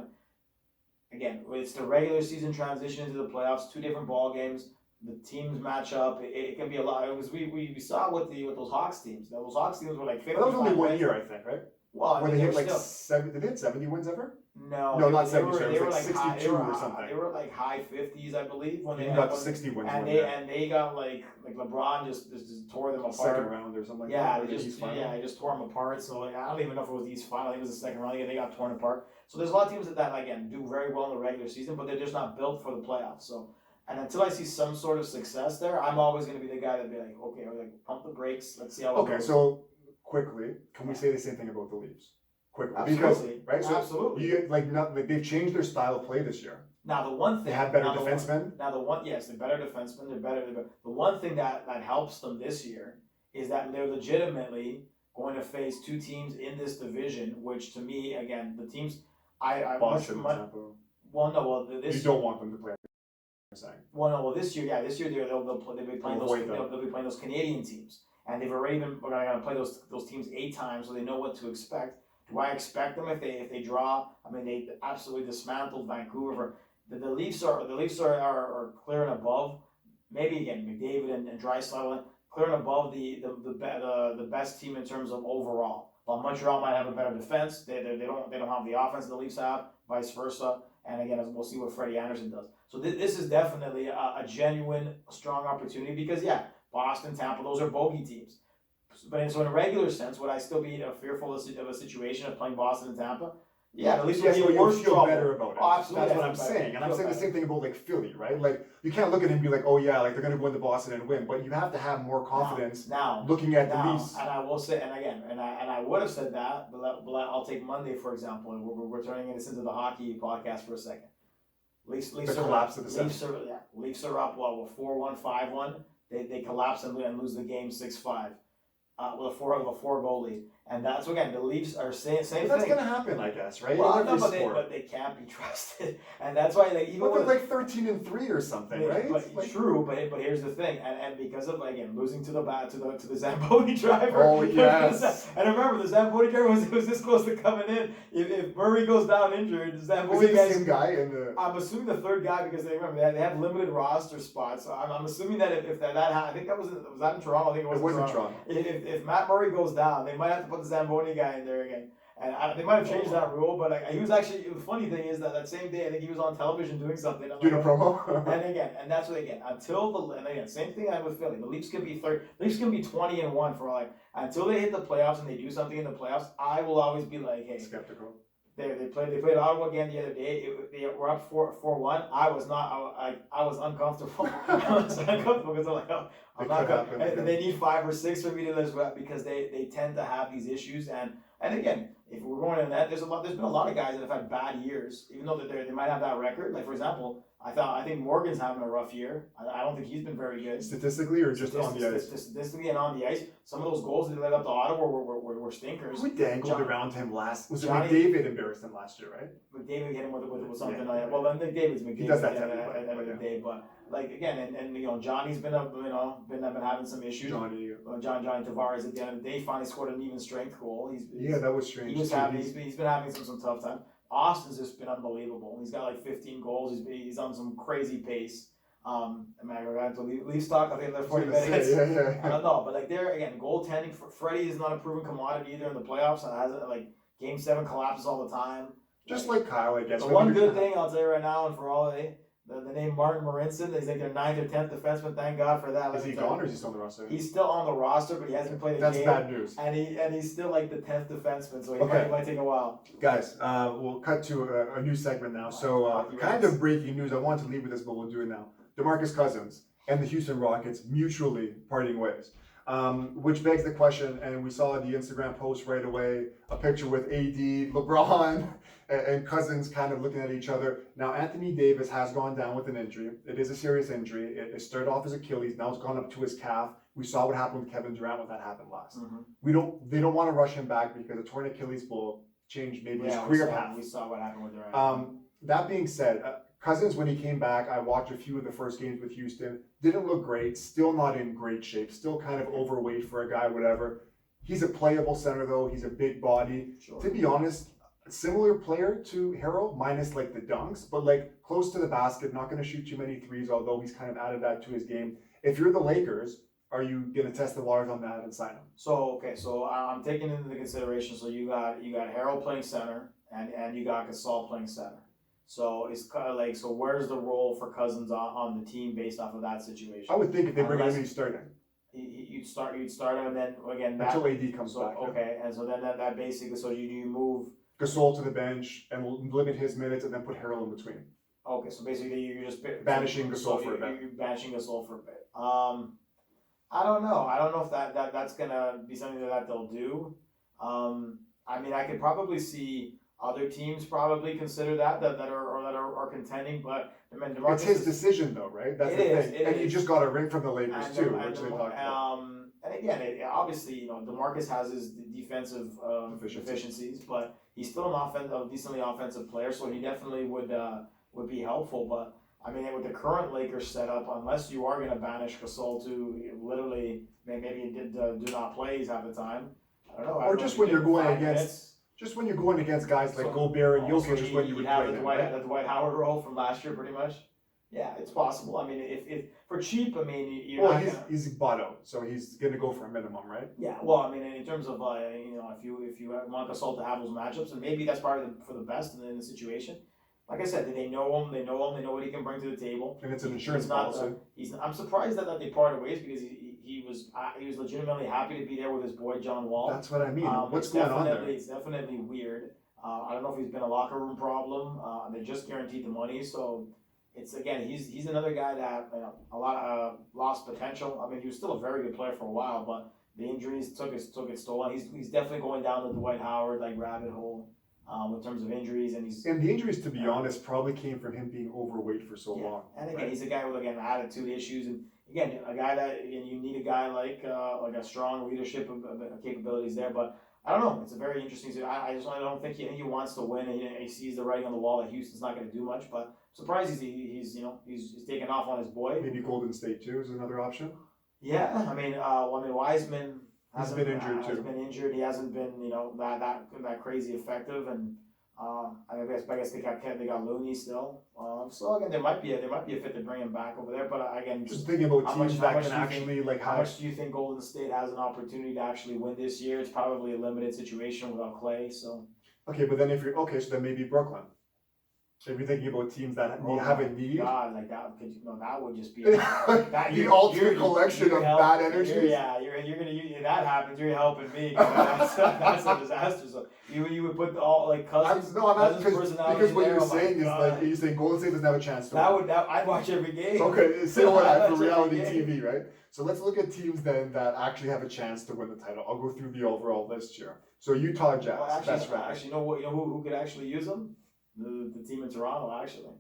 Again, it's the regular season transition into the playoffs, two different ball games. The teams match up. It can be a lot. Because we saw with those Hawks teams. Those Hawks teams were like 50. That was only 1 year, I think, right? Well, when they hit like 70, they did 70 wins ever? No, not 70. They were like 62 or something. They were like high 50s, I believe, when they got to 60 wins. And they got like LeBron just tore them apart. Second round or something. Yeah, he just tore them apart. So I don't even know if it was the East final. I think it was the second round. They got torn apart. So there's a lot of teams that again do very well in the regular season, but they're just not built for the playoffs. So, and until I see some sort of success there, I'm always going to be the guy that be like, okay, pump the brakes. Let's see how it goes. Okay, so quickly, can we say the same thing about the Leafs? Quickly, absolutely. Because so absolutely. they've changed their style of play this year. Now the one thing they have better defensemen. They're better defensemen. They're better. The one thing that helps them this year is that they're legitimately going to face two teams in this division, which to me, again, the teams. Boston, Tampa. This you don't want them to play. This year, they'll be playing those Canadian teams, and they've already been going to play those teams 8 times, so they know what to expect. Do I expect them if they draw? I mean, they absolutely dismantled Vancouver. The Leafs are clear and above. Maybe again, McDavid and Draisaitl clear and above the best team in terms of overall. While Montreal might have a better defense, they don't have the offense the Leafs have, vice versa. And again, we'll see what Freddie Anderson does. So this is definitely a genuine strong opportunity because Boston, Tampa, those are bogey teams. But so in a regular sense, would I still be fearful of a situation of playing Boston and Tampa? Yeah, at least you'll feel better about it. Oh, absolutely. That's what I'm saying. And I'm saying the same thing about like Philly, right? Like you can't look at it and be like, oh yeah, like they're gonna go into Boston and win. But you have to have more confidence now looking at the Leafs. And I will say, and again, and I would have said that, but I'll take Monday for example, and we're turning this into the hockey podcast for a second. Leafs collapse of the Leafs are up 4-1, 5-1. They collapse and lose the game 6-5. With a four goal lead, and that's again the Leafs are same thing. That's gonna happen, I guess, right? Well, no, but they can't be trusted, and that's why even they're like 13-3 or something, right? But true, but here's the thing, and because of again losing to the Zamboni driver. Oh yes. And remember the Zamboni driver was this close to coming in. If Murray goes down injured, the Zamboni guy. Same guy in the. I'm assuming the third guy because they have limited roster spots. So I'm assuming that if that happened, I think was that in Toronto. I think it was in Toronto. If Matt Murray goes down, they might have to put the Zamboni guy in there again. And they might have changed that rule, but he was actually, the funny thing is that same day, I think he was on television doing something. Doing a promo? and that's what same thing with Philly. The Leafs can be 20-1 for until they hit the playoffs and they do something in the playoffs, I will always be like, hey. Skeptical. They played Ottawa again the other day. They were up 4-1. I was uncomfortable. I was uncomfortable because I'm like, oh, I'm not going. And they need 5 or 6 for me to lose because they tend to have these issues. And again, if we're going in that, there's been a lot of guys that have had bad years, even though they might have that record. Like for example, I think Morgan's having a rough year. I don't think he's been very good. Statistically or just on the ice? Statistically and on the ice. Some of those goals that they let up to Ottawa were stinkers. We dangled around him last. Was it McDavid embarrassed him last year, right? McDavid hit him with something like that. Well, then McDavid's McDavid. He does that at the end of the day, but like again, and Johnny's been been having some issues. Johnny Tavares at the end of the day finally scored an even strength goal. That was strange. He's been having some tough time. Austin's just been unbelievable. He's got like 15 goals. He's on some crazy pace. We're going to Leafs talk. I think they're 40 minutes. I don't know, but like there again, goaltending. Freddie is not a proven commodity either in the playoffs. And Game 7 collapses all the time. Just like Kyle, I guess. The one good thing I'll tell you right now, and for all the name Martin Marincin, he's like their 9th or 10th defenseman. Thank God for that. Is he gone or is he still on the roster? He's still on the roster, but he hasn't played a game. That's bad news. And he's still like the 10th defenseman, so he might take a while. Guys, we'll cut to a new segment now. So kind of breaking news. I wanted to leave with this, but we'll do it now. DeMarcus Cousins and the Houston Rockets mutually parting ways. Which begs the question, and we saw the Instagram post right away, a picture with AD, LeBron, and Cousins kind of looking at each other. Now, Anthony Davis has gone down with an injury. It is a serious injury. It started off as Achilles, now it's gone up to his calf. We saw what happened with Kevin Durant when that happened last. Mm-hmm. They don't want to rush him back because a torn Achilles will change maybe his career path. We saw what happened with Durant. That being said, Cousins, when he came back, I watched a few of the first games with Houston. Didn't look great. Still not in great shape. Still kind of overweight for a guy, whatever. He's a playable center, though. He's a big body. Sure. To be honest, a similar player to Harrell, minus like the dunks, but like close to the basket, not going to shoot too many threes, although he's kind of added that to his game. If you're the Lakers, are you going to test the waters on that and sign him? So I'm taking into consideration. So you got Harrell playing center, and you got Gasol playing center. So it's kind of like, so where's the role for Cousins on the team based off of that situation? I would think if they bring him in, he's starting. You'd start him, and then again until AD comes back. Okay, and so then that basically, so you move Gasol to the bench and we'll limit his minutes and then put Harrell in between. Okay, so basically you're just banishing Gasol for a bit. You're banishing Gasol for a bit. I don't know. I don't know if that's gonna be something that they'll do. I mean, I could probably see other teams probably consider that are contending, but I mean, it's his decision though, right? That's the thing. And he just got a ring from the Lakers too, which they talked about. And again, obviously, DeMarcus has his defensive deficiencies, but he's still a decently offensive player, so he definitely would be helpful. But I mean, with the current Lakers setup, unless you are going to banish Gasol to literally maybe do not play half the time, I don't know. Or just when you're going against. Just when you're going against guys like Gobert and Jokic, just when you would play them, right? The Dwight Howard role from last year, pretty much. Yeah, it's possible. I mean, if for cheap, I mean, he's bought out, so he's going to go for a minimum, right? Yeah. Well, I mean, in terms of if you want Gasol to have those matchups, and maybe that's probably for the best in the situation. Like I said, they know him. They know what he can bring to the table. And it's an insurance policy. I'm surprised that they parted ways because he was legitimately happy to be there with his boy John Wall. That's what I mean. What's going on there? It's definitely weird. I don't know if he's been a locker room problem. They just guaranteed the money, so it's again he's another guy that a lot of lost potential. I mean, he was still a very good player for a while, but the injuries took its toll. He's definitely going down the Dwight Howard like rabbit hole in terms of injuries, and the injuries, to be honest, probably came from him being overweight for so long. And again, he's a guy with attitude issues, and again, a guy that you need a guy like a strong leadership capabilities there, but. I don't know. It's a very interesting. I don't think he wants to win, and he sees the writing on the wall that Houston's not going to do much. But I'm surprised he's taking off on his boy. Maybe Golden State too is another option. Yeah, I mean Wiseman has been injured too. Has been injured. He hasn't been that crazy effective, and I guess they got Looney still. So again, there might be a fit to bring him back over there. But again, just thinking about teams that can actually how much do you think Golden State has an opportunity to actually win this year? It's probably a limited situation without Clay. So okay, but then so then maybe Brooklyn. If you're thinking about teams that have a need, God, like that would just be the ultimate collection of bad energies. You're gonna use that happens. You're helping me. That's a disaster. So you would put all like Cousins. Because what you're saying is like you're saying Golden State doesn't have a chance to. I'd watch every game. Okay, say what for reality TV, right? So let's look at teams then that actually have a chance to win the title. I'll go through the overall list here. So Utah Jazz. Actually, who could actually use them? The team in Toronto, actually.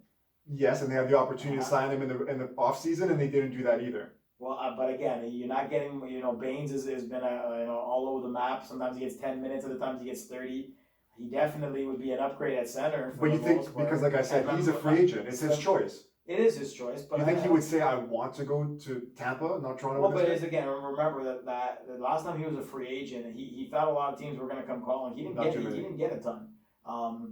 Yes, and they have the opportunity to sign him in the off season, and they didn't do that either. Well, but again, you're not getting. Baines has been all over the map. Sometimes he gets 10 minutes, other times he gets 30. He definitely would be an upgrade at center. But you think because, like I said, he's a free agent. It's his choice. It is his choice, but you think he would say, "I want to go to Tampa, not Toronto"? Well, but again, remember that the last time he was a free agent, he thought a lot of teams were going to come calling. He didn't get a ton.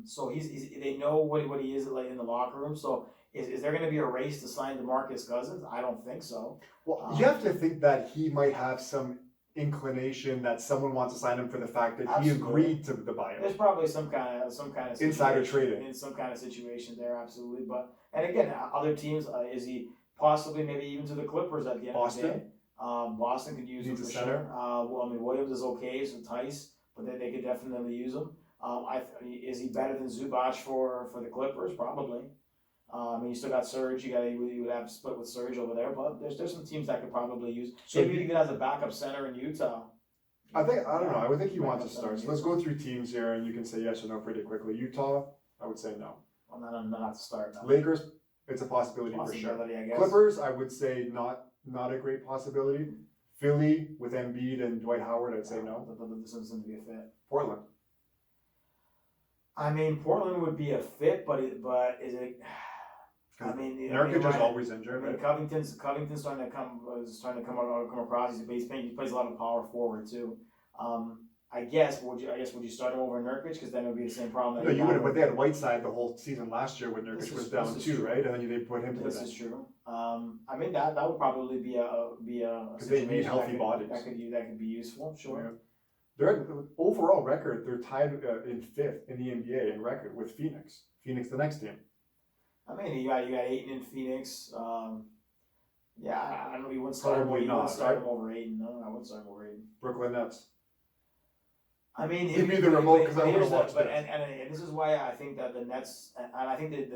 So they know what he is like in the locker room. So is there going to be a race to sign DeMarcus Cousins? I don't think so. Well, you have to think that he might have some inclination that someone wants to sign him for the fact that he agreed to the buyout. There's probably some kind of insider trading in some kind of situation there, absolutely. But and again, other teams, is he possibly maybe even to the Clippers at the end of the day? Boston could use him for sure. Williams is okay, so Tice, but they could definitely use him. Is he better than Zubac for the Clippers? Probably. You still got Serge. You would have split with Serge over there, but there's some teams that could probably use. Maybe even as a backup center in Utah. I don't know. I would think he wants to start. So let's go through teams here, and you can say yes or no pretty quickly. Utah, I would say no. Well, not to start. No. Lakers, it's a possibility for sure. I guess. Clippers, I would say not a great possibility. Philly with Embiid and Dwight Howard, I'd say no. This doesn't be a fit. Portland. I mean, Portland would be a fit, but is it? Nurkic is always injured. Covington's starting to come across. He plays a lot of power forward too. I guess would you start him over Nurkic, because then it would be the same problem. No, you would. But they had Whiteside the whole season last year when Nurkic was down too, right? And then they put him to the bench. This is true. That would probably be a because they need healthy bodies. That could be useful. Sure. Yeah. Their overall record, they're tied in 5th in the NBA in record with Phoenix. Phoenix, the next team. You got Ayton in Phoenix. I don't know. You wouldn't start him over Ayton. No, I wouldn't start him over Ayton. Brooklyn Nets. Give me the remote because I want to watch that. And this is why I think that the Nets, and I think that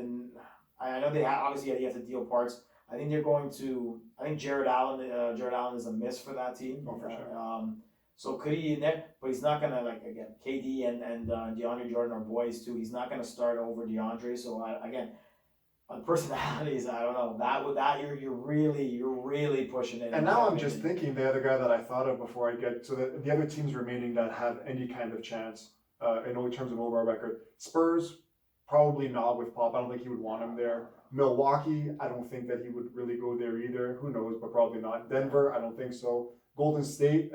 I know they obviously you have to deal parts. I think they're going to. I think Jared Allen is a miss for that team. Oh, for sure. So could he in there? But he's not gonna KD and DeAndre Jordan are boys too. He's not gonna start over DeAndre. So on personalities, I don't know. You're really pushing it. And now I'm just thinking the other guy that I thought of before I get to the other teams remaining that have any kind of chance in terms of overall record. Spurs, probably not with Pop. I don't think he would want him there. Milwaukee, I don't think that he would really go there either. Who knows? But probably not. Denver, I don't think so. Golden State,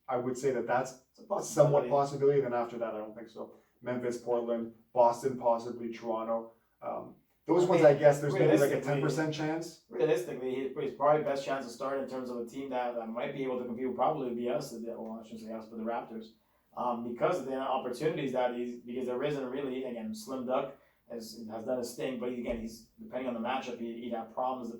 I would say that's somewhat possibility. Then after that, I don't think so. Memphis, Portland, Boston, possibly Toronto. Those ones, I guess, there's maybe like a 10% chance. Realistically, his probably best chance to start in terms of a team that might be able to compete would probably be us. Well, I shouldn't say us, but the Raptors, because of the opportunities because there isn't really Slim Duck has done his thing, but again he's depending on the matchup he'd have problems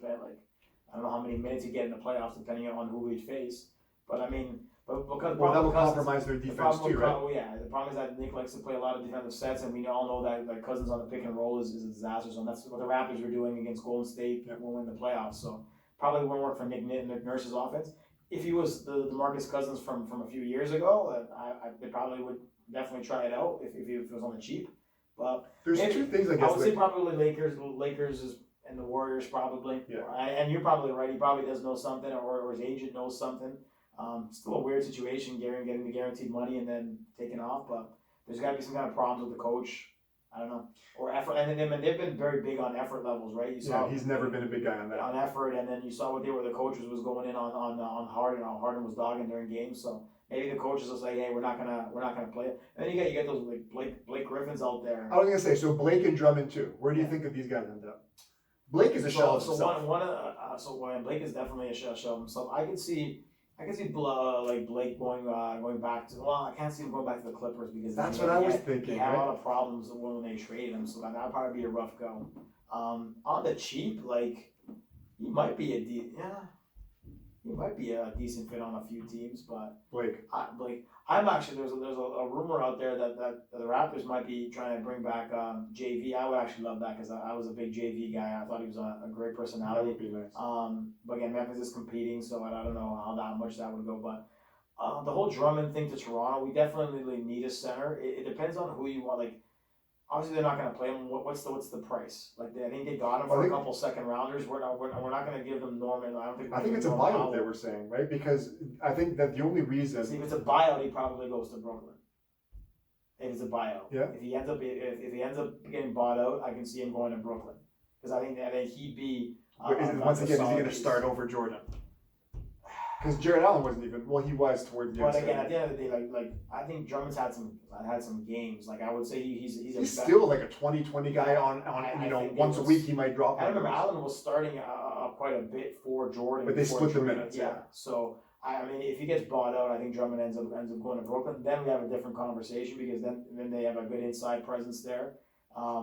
I don't know how many minutes he'd get in the playoffs depending on who we'd face. But I mean, but because that will compromise their defense too, right? Yeah, the problem is that Nick likes to play a lot of defensive sets, and we all know that Cousins on the pick and roll is a disaster. So that's what the Raptors were doing against Golden State when we were in the playoffs. So probably wouldn't work for Nick Nurse's offense. If he was the DeMarcus Cousins from a few years ago, they probably would definitely try it out if it was on the cheap. But there's two things I guess. I would say probably Lakers is. And the Warriors probably. Yeah. And you're probably right. He probably does know something, or his agent knows something. Still a weird situation, getting the guaranteed money and then taking off. But there's got to be some kind of problems with the coach. I don't know, or effort. And they've been very big on effort levels, right? You saw he's never been a big guy on that. On effort, and then you saw what the coaches was going in on Harden. How Harden was dogging during games. So maybe the coaches will say, "Hey, we're not gonna play it." And then you get those like Blake Griffins out there. I was gonna say so Blake and Drummond too. Where do you think that these guys end up? Blake is a shell of himself. Blake is definitely a shell of himself. I can see Blake going back to. Well, I can't see him going back to the Clippers because that's what I was thinking. He had a lot of problems when they traded him, so that would probably be a rough go. On the cheap, like he might be a decent fit on a few teams, but Blake. I'm actually there's a rumor out there that the Raptors might be trying to bring back JV. I would actually love that because I was a big JV guy. I thought he was a great personality. That would be nice. But again, Memphis is competing, so I don't know how much that would go. But the whole Drummond thing to Toronto, we definitely need a center. It depends on who you want. Like obviously they're not going to play him. What's the price? Like I think they got him for a couple second rounders. We're not going to give them Norman. I think it's a buyout. They were saying, right? Because I think that the only reason. See, if it's a buyout, he probably goes to Brooklyn. If it's a buyout, yeah. If he ends up getting bought out, I can see him going to Brooklyn because I think he'd be. Once again, is he going to start over Jordan? Because Jared Allen wasn't even. Well, he was towards the end. But again, at the end of the day, like I think Drummond's had some games. Like I would say he's still like a 20-20 guy on once a week he might drop. I remember Allen was starting quite a bit for Jordan, but they split the minutes. Yeah. So I mean, if he gets bought out, I think Drummond ends up going to Brooklyn. Then we have a different conversation because then they have a good inside presence there.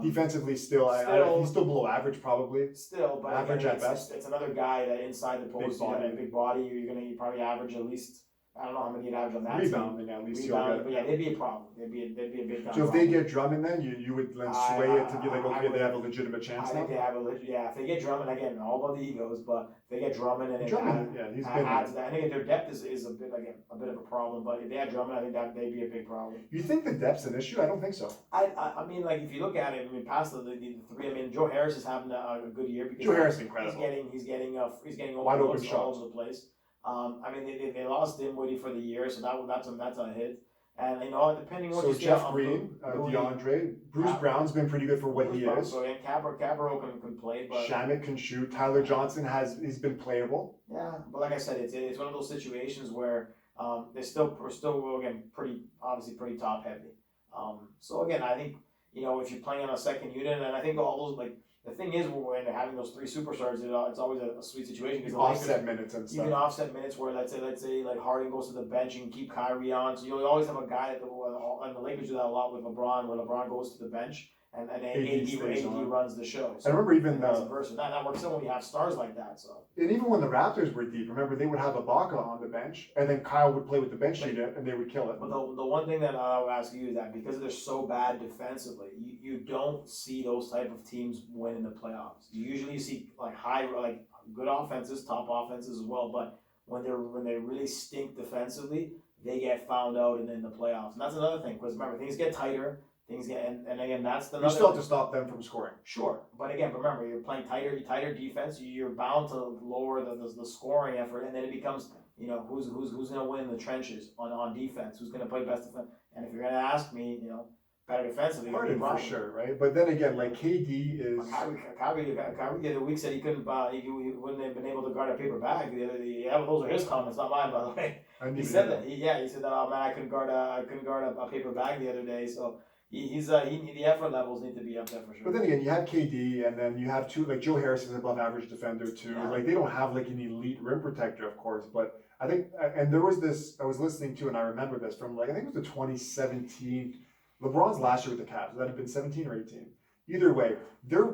Defensively, he's still below average probably. Still, but average again, at best. It's another guy that inside the post, big body. You probably average at least. I don't know how many you'd average on that rebounding team. At least. But yeah, they'd be a problem. They'd be a big time. So if they get Drummond, then you would then sway it to be like, okay, they have a legitimate chance now. I think they have if they get Drummond again, all about the egos, but if they get Drummond and he's been. I think their depth is a bit of a problem. But if they had Drummond, I think that they'd be a big problem. You think the depth's an issue? I don't think so. I mean, like if you look at it, I mean, past the three, I mean, Joe Harris is having a good year because Joe Harris is incredible. He's getting wide open shots all over the place. I mean, they lost Dinwiddie for the year, so that's a hit. And depending on what you see. So Jeff Green, DeAndre, Bruce Brown's been pretty good for what he is. So Cabro can play, but Shamet can shoot. Tyler Johnson he's been playable. Yeah, but like I said, it's one of those situations where we're still again pretty top heavy. So again, I think if you're playing on a second unit, and I think all those the thing is, when having those three superstars, it's always a sweet situation because offset minutes and stuff. You can offset minutes where let's say like Harden goes to the bench and keep Kyrie on, so you'll always have a guy and the Lakers do that a lot with LeBron, where LeBron goes to the bench and AD runs the show. So I remember even vice versa. That works out when you have stars like that. So and even when the Raptors were deep, remember they would have Ibaka on the bench, and then Kyle would play with the bench unit, and they would kill it. But the one thing that I would ask you is that because they're so bad defensively, you don't see those type of teams win in the playoffs. You usually see good offenses, top offenses as well, but when they really stink defensively, they get found out in the playoffs, and that's another thing because remember things get tighter. Things get and again that's the. You still have to stop them from scoring. Sure, but again, remember you're playing tighter defense. You're bound to lower the scoring effort, and then it becomes who's going to win in the trenches on defense. Who's going to play best defense? And if you're going to ask me, better defensively, Harden for sure, right? But then again, like KD is. Kyrie the other week said he couldn't he wouldn't have been able to guard a paper bag. Yeah, those are his comments, not mine, by the way. He said that. He said that. Oh man, I couldn't guard a paper bag the other day, so. The effort levels need to be up there for sure. But then again, you have KD, and then you have two like Joe Harris is an above average defender too. Yeah. Like they don't have like an elite rim protector, of course, but I think and there was this I was listening to, and I remember this from I think it was the 2017 LeBron's last year with the Cavs. Would that have been 17 or 18? Either way, their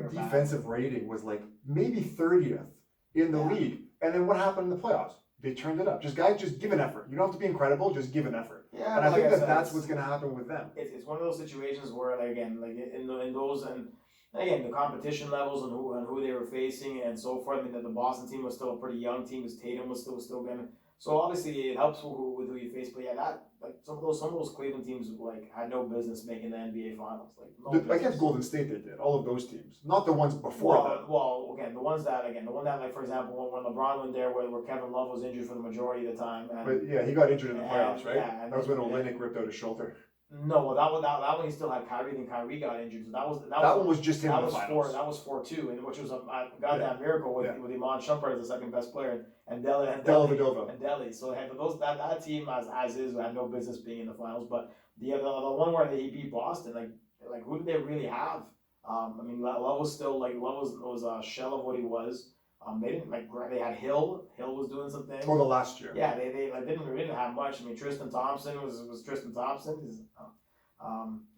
defensive rating was like maybe 30th in the league. And then what happened in the playoffs? They turned it up. Guys, just give an effort. You don't have to be incredible, just give an effort. Yeah, and I think said, that's what's going to happen with them. It's one of those situations where, like, again, like in those, and again, the competition levels and who they were facing and so forth. I mean, the Boston team was still a pretty young team. Tatum was still going to. So obviously it helps with who you face. But yeah, that like some of those Cleveland teams like had no business making the NBA Finals. Like against Golden State, they did. All of those teams, not the ones before that. Well, again, the one that, like, for example, when LeBron went there, where Kevin Love was injured for the majority of the time. But yeah, he got injured in the playoffs, right? Yeah, and that was when Olynyk ripped out his shoulder. No, well, that one he still had Kyrie, then Kyrie got injured. So that one was just him in the finals. That was 4-2, and which was a goddamn miracle with Iman Shumpert as the second best player and Delhi. So they had that team as is had no business being in the finals. But the one where they beat Boston, like who did they really have? I mean, Love was still was a shell of what he was. They didn't they had Hill. Hill was doing some things. For the last year. Yeah, they didn't have much. I mean, Tristan Thompson was Tristan Thompson.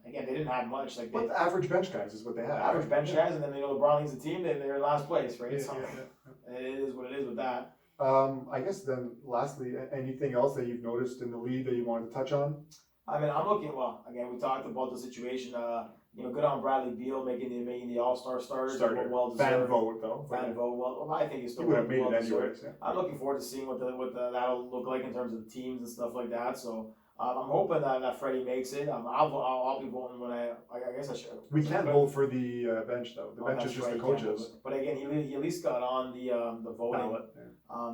Again, they didn't have much. But the average bench guys is what they had. Average bench guys, and then LeBron leads the team. They're in last place, right? It is what it is with that. I guess then, lastly, anything else that you've noticed in the league that you wanted to touch on? I mean, I'm looking. Well, again, we talked about the situation. Good on Bradley Beal making the All-Star starters. Well deserved. Fan vote though. Fan vote. Well, I think he's still would have made it anyways. Yeah. I'm looking forward to seeing what that'll look like in terms of teams and stuff like that. So I'm hoping that Freddie makes it. I'll be voting when I guess I should. We can't vote for the bench though. The bench is just the coaches. But again, he at least got on the voting. Ballot, yeah.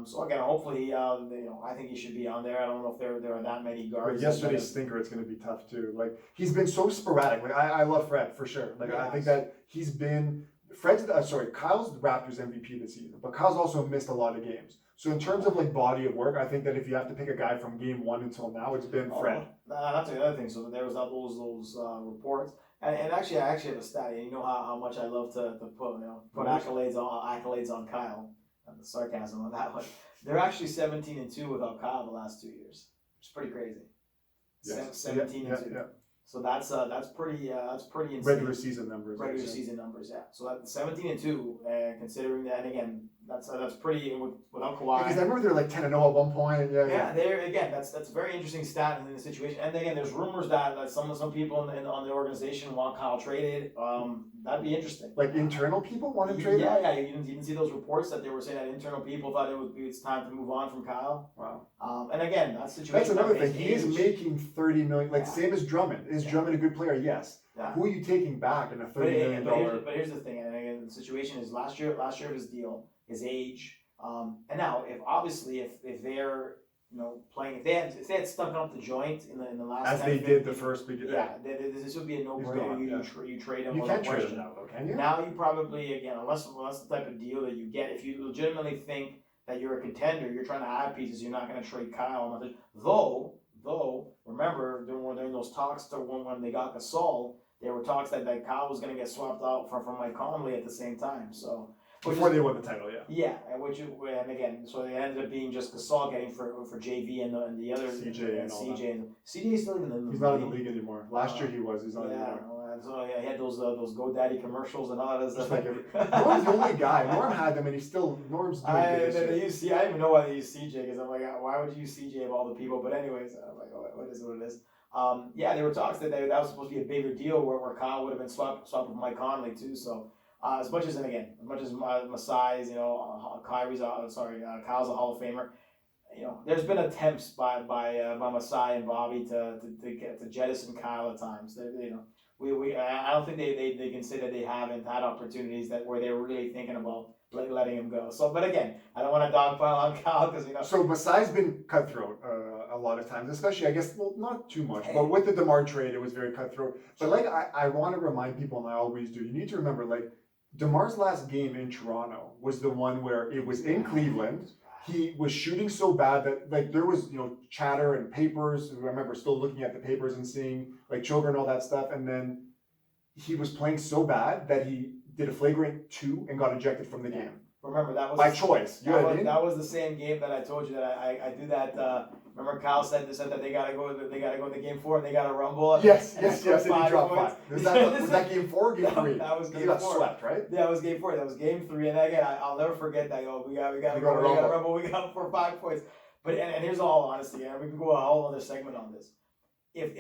So again, hopefully, I think he should be on there. I don't know if there are that many guards. But yesterday's stinker, it's going to be tough too. Like he's been so sporadic. Like I love Fred for sure. Like I think that he's been Kyle's the Raptors MVP this season, but Kyle's also missed a lot of games. So in terms of like body of work, I think that if you have to pick a guy from game one until now, it's been Fred. That's another thing. So there was those reports. And actually, I have a stat. You know how much I love to put accolades on Kyle. And the sarcasm on that one. They're actually 17-2 without Kyle the last 2 years. It's pretty crazy. Yes. 17-2. Yeah. So that's pretty insane. Regular season numbers. Season numbers, yeah. So that's 17-2, considering that, and again, that's pretty without Kawhi. Because I remember they were like 10-0 at one point. Yeah. There again, that's a very interesting stat in the situation. And again, there's rumors that some people on the organization want Kyle traded. That'd be interesting. Like internal people want him traded? Yeah. You didn't see those reports that they were saying that internal people thought it's time to move on from Kyle. Wow. And again, that situation. That's another thing. He is making $30 million, same as Drummond. Is Drummond a good player? Yes. Yeah. Who are you taking back in a $30 million? But here's the thing, and again, the situation is last year of his deal, his age, and now if they're playing, if they had stuck up the joint in the last as 10, they 15, did the first beginning. Yeah, this would be a no-brainer. You trade him. You can't trade him now, though, can you? Now you probably unless the type of deal that you get, if you legitimately think that you're a contender, you're trying to add pieces, you're not going to trade Kyle. Though remember during those talks to when they got Gasol, there were talks that Kyle was going to get swapped out from Mike Conley at the same time. So before they won the title, yeah. Yeah, and again, so they ended up being just Gasol getting for JV and the other CJ and all CJ. that. CJ still in the league. He's not in the league anymore. Last year he was. He's not anymore. So he had those GoDaddy commercials and all that stuff. Norm's the only guy. Norm had them, and Norm's doing good. I don't even know why they use CJ, because I'm like, why would you use CJ of all the people? But anyways, I'm like, oh, what it is. There were talks that was supposed to be a bigger deal where Kyle would have been swapped with Mike Conley too. So as much as Masai's, Kyle's a Hall of Famer. There's been attempts by Masai and Bobby to jettison Kyle at times. I don't think they can say that they haven't had opportunities where they were really thinking about letting him go. So, but again, I don't want to dogpile on Kyle because So Masai's been cutthroat a lot of times, especially not too much, but with the DeMar trade, it was very cutthroat. But I want to remind people, and I always do, you need to remember DeMar's last game in Toronto was the one where it was in Cleveland. He was shooting so bad that there was chatter and papers. I remember still looking at the papers and seeing children and all that stuff. And then he was playing so bad that he did a flagrant 2 and got ejected from the game. Remember that was by choice. That was the same game that I told you that I do that Remember Kyle said that they gotta go into game 4 and they gotta rumble. Yes, and and he dropped points. 5. Was that game 4 or game 3? That was game 4. He got swept, right? Yeah, it was game 4. That was game 3. And again, I'll never forget that. We gotta rumble. We got for 5 points. But and here's all honesty, and we can go a whole other segment on this. If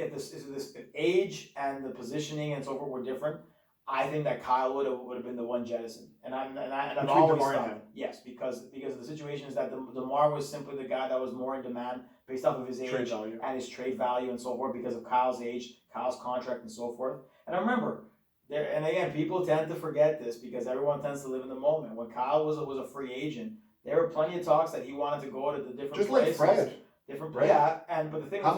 age and the positioning and so forth were different, I think that Kyle would have been the one jettisoned, and I've always thought yes, because the situation is that DeMar was simply the guy that was more in demand based off of his age and his trade value and so forth because of Kyle's age, Kyle's contract and so forth. And I remember there, and again, people tend to forget this because everyone tends to live in the moment. When Kyle was a free agent, there were plenty of talks that he wanted to go to the different just places. Like Fred. Right? Yeah, but the thing was,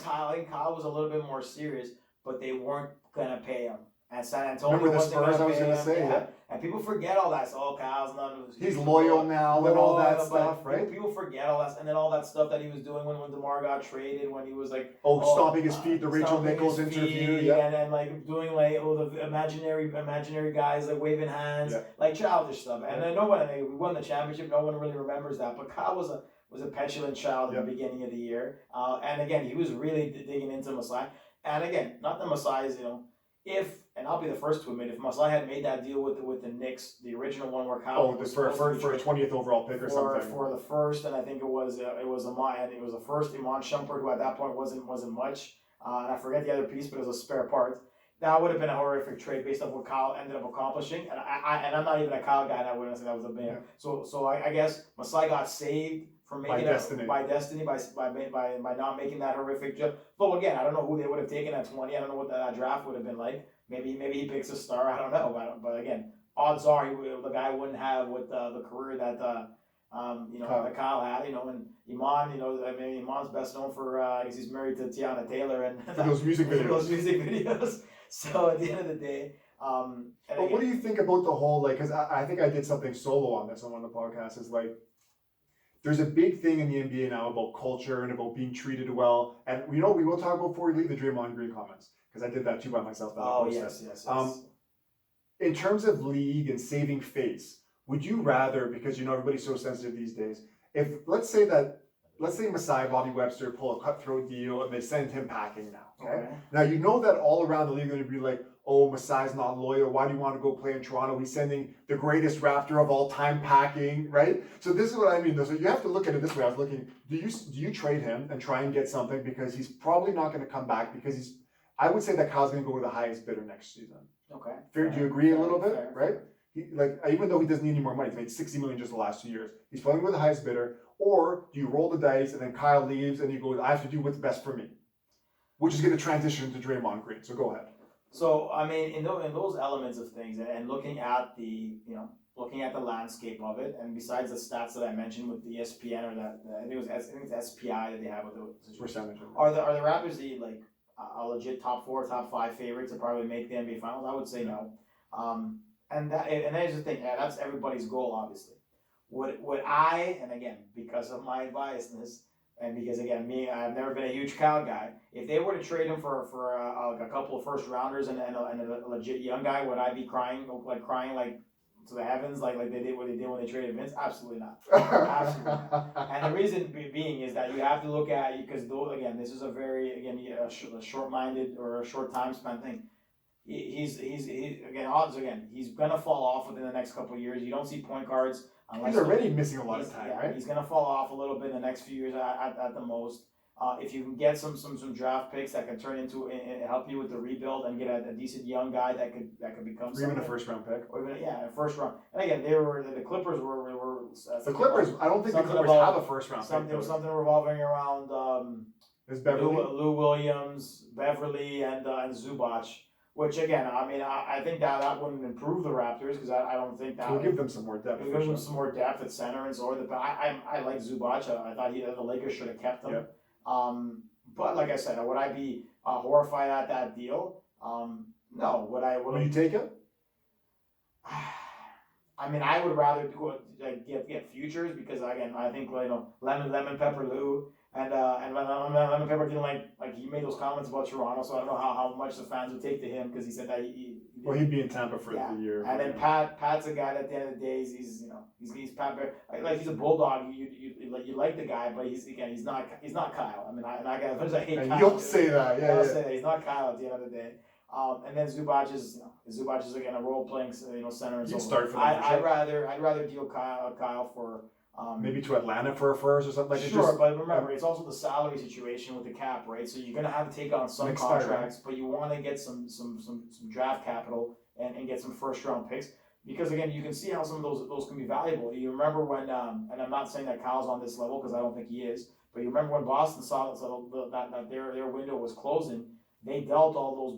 I think Kyle was a little bit more serious, but they weren't gonna pay him. And San Antonio Remember the Spurs, I was going to say, yeah. And people forget all that. So, Kyle's not... He's loyal now and all that stuff, right? People forget all that. And then all that stuff that he was doing when DeMar got traded, when he was like... stomping his feet, the Rachel Nichols interview. Yeah. And like doing like the imaginary guys, like waving hands, like childish stuff. And then we won the championship, no one really remembers that. But Kyle was a petulant child at the beginning of the year. And again, he was really digging into Masai. And again, not that Masai is, and I'll be the first to admit, if Masai had made that deal with the Knicks, the original one where Kyle was for a 20th overall pick or something, for the first, and I think it was the first Iman Shumpert, who at that point wasn't much, and I forget the other piece, but it was a spare part. That would have been a horrific trade based on what Kyle ended up accomplishing, and I'm not even a Kyle guy, and I wouldn't say that was a bad. So I guess Masai got saved from making by destiny by not making that horrific jump. But again, I don't know who they would have taken at 20. I don't know what that draft would have been like. Maybe he picks a star. I don't know. But again, odds are the guy wouldn't have with the career that that Kyle had. And Iman, Iman's best known for he's married to Tiana Taylor and those music videos. So at the end of the day. But what do you think about the whole because I think I did something solo on this on one of the podcasts is like. There's a big thing in the NBA now about culture and about being treated well. And we will talk about before we leave the Draymond Green comments, because I did that too by myself. Yes. In terms of league and saving face, would you rather, because everybody's so sensitive these days, if let's say Masai, Bobby Webster pull a cutthroat deal and they send him packing now. Okay? Now that all around the league are going to be like, oh, Masai's not loyal. Why do you want to go play in Toronto? He's sending the greatest Raptor of all time packing, right? So this is what I mean. So you have to look at it this way. I was looking, do you trade him and try and get something because he's probably not going to come back because I would say that Kyle's going to go to the highest bidder next season. Okay. Fair? Do you agree a little bit, right? Even though he doesn't need any more money, he's made $60 million just the last 2 years. He's probably with the highest bidder. Or do you roll the dice and then Kyle leaves and you go, I have to do what's best for me, which is going to transition into Draymond Green. So go ahead. So I mean, in those elements of things, and looking at the landscape of it, and besides the stats that I mentioned with the ESPN or I think it's SPI that they have with the percentage. Are the Raptors a legit top 4, top 5 favorites to probably make the NBA Finals? I would say no. And there's the thing, that's everybody's goal, obviously. Would I, and again, because of my biasness, and because again, I've never been a huge Kyle guy. If they were to trade him for a couple of first rounders and a legit young guy, would I be crying to the heavens like they did what they did when they traded Vince? Absolutely not. Absolutely not. And the reason being is that you have to look at because again, this is a very a short-minded or a short time span thing. He's gonna fall off within the next couple of years. You don't see point guards. He's already missing a lot of time, right? He's gonna fall off a little bit in the next few years at the most. If you can get some draft picks that can turn into and help you with the rebuild and get a decent young guy that could become even a first round pick, or even a first round. And again, the Clippers were the Clippers. I don't think the Clippers have a first round pick. There was something revolving around Lou Williams, Beverly, and Zubac. Which again, I mean, I think that wouldn't improve the Raptors because I don't think that would give them some more depth. It would give them some more depth at center and so on. But I like Zubac. I thought the Lakers should have kept him. Yeah. But like I said, would I be horrified at that deal? No. Would you take it? I mean, I would rather get futures because again, I think lemon pepper Lou and lemon pepper didn't like he made those comments about Toronto, so I don't know how much the fans would take to him because he said that well, he'd be in Tampa for the year. And then Pat's a guy that at the end of the day he's Pat Bear, like he's a bulldog. You like the guy, but he's not Kyle. I mean, I hate Kyle. You'll say that, yeah. Say that he's not Kyle at the end of the day. And then Zubac is again a role playing center and so start for I'd rather deal Kyle for maybe to Atlanta for a first or something like that. Sure, but remember it's also the salary situation with the cap, right? So you're gonna have to take on some contracts, but you want to get some draft capital and get some first round picks because again you can see how some of those can be valuable. You remember when and I'm not saying that Kyle's on this level because I don't think he is, but you remember when Boston saw that their window was closing. They dealt all those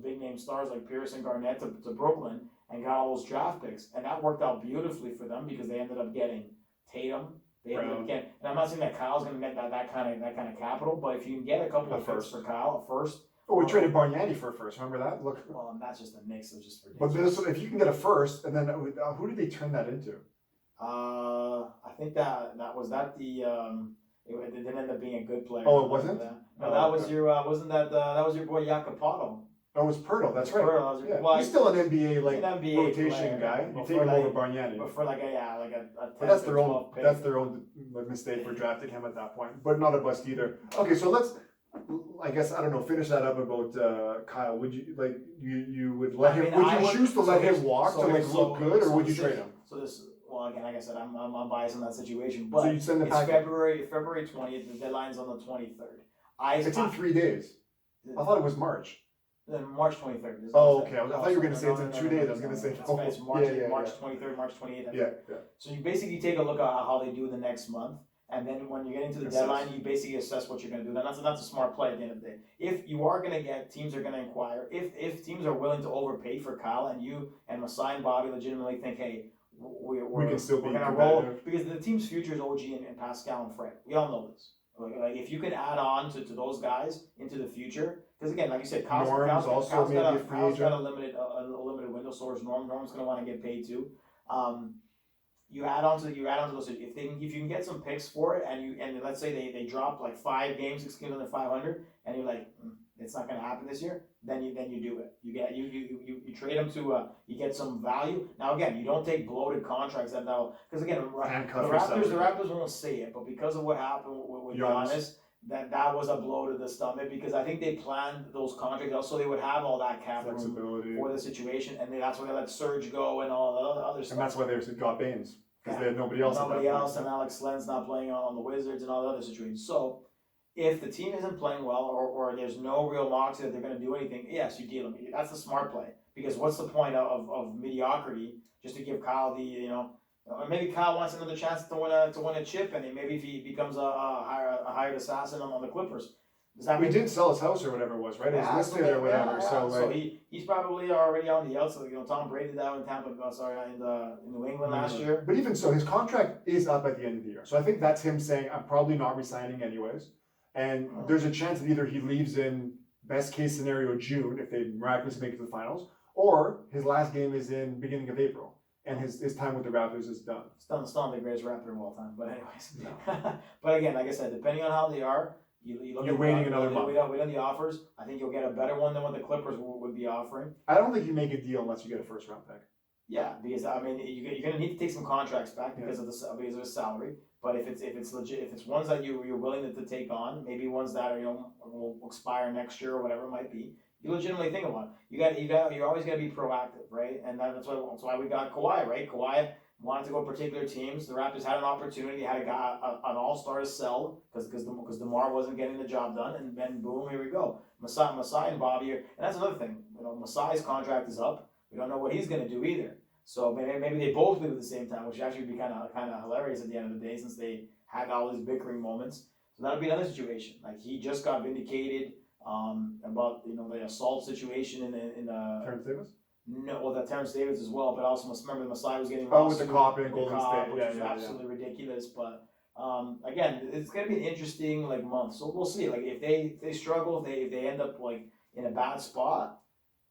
big name stars like Pierce and Garnett to Brooklyn and got all those draft picks, and that worked out beautifully for them because they ended up getting Tatum. They ended up getting, and I'm not saying that Kyle's going to get that kind of capital, but if you can get a couple of firsts for Kyle, a first. Oh, we traded Bargnani for a first. Remember that? Look. Well, that's just a mix. It's just ridiculous. But if you can get a first, and then who did they turn that into? I think that was the. It didn't end up being a good player. Oh, it wasn't? No, that was your. Wasn't that was your boy Jacopato? Oh, it was Pirtle. That's right. Pirtle, well, he's still an NBA rotation guy. You take him over Bargnani. But for like a 10 but that's their own mistake for drafting him at that point. But not a bust either. Okay, so let's. I guess I don't know. Finish that up about Kyle. Would you you would let him? Would you choose to let him walk to look good, or would you trade him? So this. Well, again, like I said, I'm biased in that situation. But so you'd send the it's February 20th. The deadline's on the 23rd. It's in 3 days. I thought it was March. Then March 23rd. Oh, okay. I thought you were going to say it's in 2 days. I was going to say it's March 23rd, March 28th. Yeah. So you basically take a look at how they do the next month, and then when you get into the deadline, you basically assess what you're going to do. That's a smart play at the end of the day. If you are going to get teams are going to inquire. If teams are willing to overpay for Kyle, and you and Masai and Bobby legitimately think, hey. We can still be going to roll because the team's future is OG and Pascal and Fred. We all know this. Like if you can add on to those guys into the future, because again, like you said, Kyle's got a limited window, so Norm's going to want to get paid too. You add on to those if you can get some picks for it, and let's say they drop like 5 games, 6 games under 500, and you're like. It's not going to happen this year. Then you do it. You trade them to you get some value. Now again, you don't take bloated contracts because again the Raptors won't say it, but because of what happened with Giannis, that was a blow to the stomach because I think they planned those contracts out so they would have all that cap room for the situation, and that's why they let Serge go and all the other stuff. And that's why they got Baines because they had nobody else. And Alex Len's not playing on the Wizards and all the other situations. So. If the team isn't playing well or there's no real moxie that they're going to do anything, yes, you deal them. That's the smart play. Because what's the point of mediocrity just to give Kyle maybe Kyle wants another chance to win a chip, and maybe if he becomes a hired assassin on the Clippers. Does that mean he didn't sell his house or whatever it was, right? It was listed or whatever. So he's probably already on the outside. Tom Brady did that in New England last year. But even so, his contract is up at the end of the year. So I think that's him saying, I'm probably not resigning anyways. And there's a chance that either he leaves in best case scenario June if they miraculously make it to the finals, or his last game is in beginning of April, and his time with the Raptors is done. Still not the greatest Raptor of all time, but anyways. No. But again, like I said, depending on how they are, you're waiting another month. Wait on the offers. I think you'll get a better one than what the Clippers would be offering. I don't think you make a deal unless you get a first round pick. Yeah, because I mean you're going to need to take some contracts back because of the salary. But if it's legit, if it's ones that you're willing to take on, maybe ones that are will expire next year or whatever it might be, you legitimately think about it. You're always got to be proactive, right? And that's why we got Kawhi, right? Kawhi wanted to go particular teams. The Raptors had an opportunity, had an all-star to sell because DeMar wasn't getting the job done, and then boom, here we go. Masai and Bobby, and that's another thing. Masai's contract is up. We don't know what he's going to do either. So maybe they both leave at the same time, which actually would be kind of hilarious at the end of the day since they had all these bickering moments. So that'll be another situation. Like he just got vindicated about the assault situation in Terrence Davis. No, well, that Terrence Davis as well, but also remember Masai was getting with the cop in Golden State, which is absolutely ridiculous. But again, it's gonna be an interesting month. So we'll see. If they struggle, if they end up in a bad spot.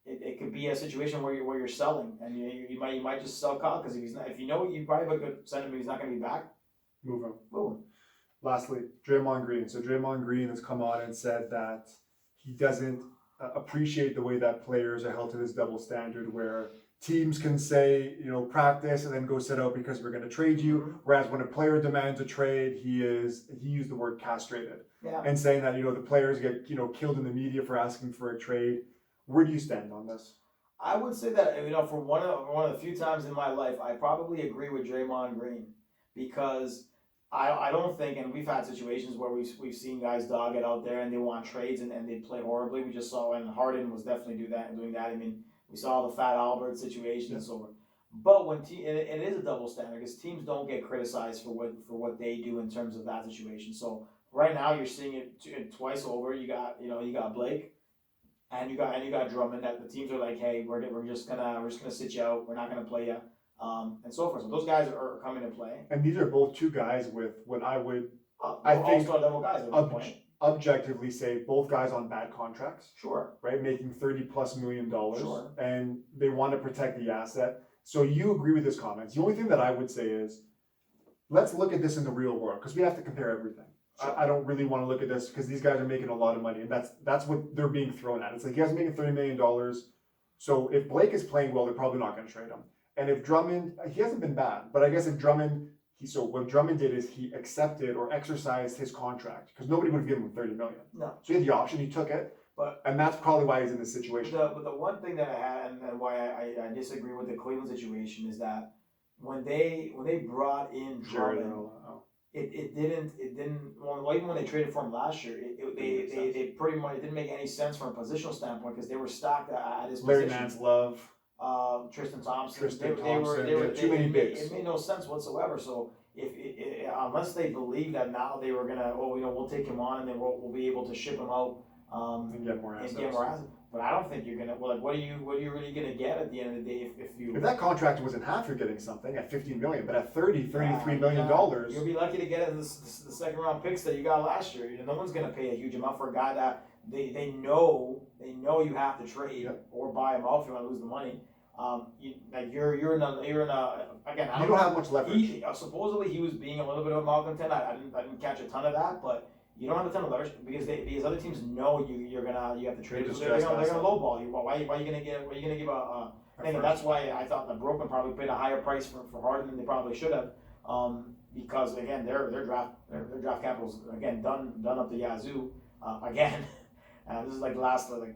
it could be a situation where you're selling, and you might just sell Kyle because if you know you probably have a good sentiment he's not going to be back. Move him. Move him. Lastly, Draymond Green. So Draymond Green has come on and said that he doesn't appreciate the way that players are held to this double standard where teams can say, practice and then go sit out because we're going to trade you. Whereas when a player demands a trade, he used the word castrated. Yeah. And saying that, the players get, killed in the media for asking for a trade. Where do you stand on this? I would say that, for one of the few times in my life, I probably agree with Draymond Green because I don't think, and we've had situations where we've seen guys dog it out there and they want trades and they play horribly. We just saw, and Harden was definitely doing that. I mean, we saw the Fat Albert situation and so on. But it is a double standard because teams don't get criticized for what they do in terms of that situation. So right now you're seeing it twice over. You got Blake, and you got Drummond. That the teams are like, hey, we're just gonna sit you out. We're not gonna play you, and so forth. So those guys are coming to play. And these are both two guys with what I would, I think, all-star level guys at this point. Objectively say both guys on bad contracts. Sure. Right, making $30+ million. Sure. And they want to protect the asset. So you agree with his comments. The only thing that I would say is, let's look at this in the real world because we have to compare everything. Sure. I don't really want to look at this because these guys are making a lot of money, and that's what they're being thrown at. It's like, you guys are making $30 million. So if Blake is playing well, they're probably not going to trade him. And if Drummond, he hasn't been bad, but I guess if Drummond, what Drummond did is he accepted or exercised his contract because nobody would have given him $30 million. No. So he had the option, he took it, and that's probably why he's in this situation. But the one thing that I had and why I disagree with the Cleveland situation is that when they brought in Drummond, it didn't well, even when they traded for him last year, they pretty much, it didn't make any sense from a positional standpoint because they were stacked at his Larry position. Nance Love. Tristan Thompson. They were too many bigs. It made no sense whatsoever. So unless they believe that now they were gonna, we'll take him on and then we'll be able to ship him out and get more assets. But I don't think you're gonna. Well, like, what are you really gonna get at the end of the day if that contract wasn't half, you're getting something at $15 million, but at $33 million, you'll be lucky to get it the second round picks that you got last year. No one's gonna pay a huge amount for a guy that they know you have to trade or buy him out if you want to lose the money. You're in a again. You don't have much leverage. Supposedly he was being a little bit of a malcontent. I didn't catch a ton of that, but you don't have a ton of leverage because other teams know you have to trade. They're gonna lowball you. Why are you gonna give a thing? And that's why I thought that Brooklyn probably paid a higher price for Harden than they probably should have. Because again, their draft capital's again done up the yazoo. Again, this is like the last like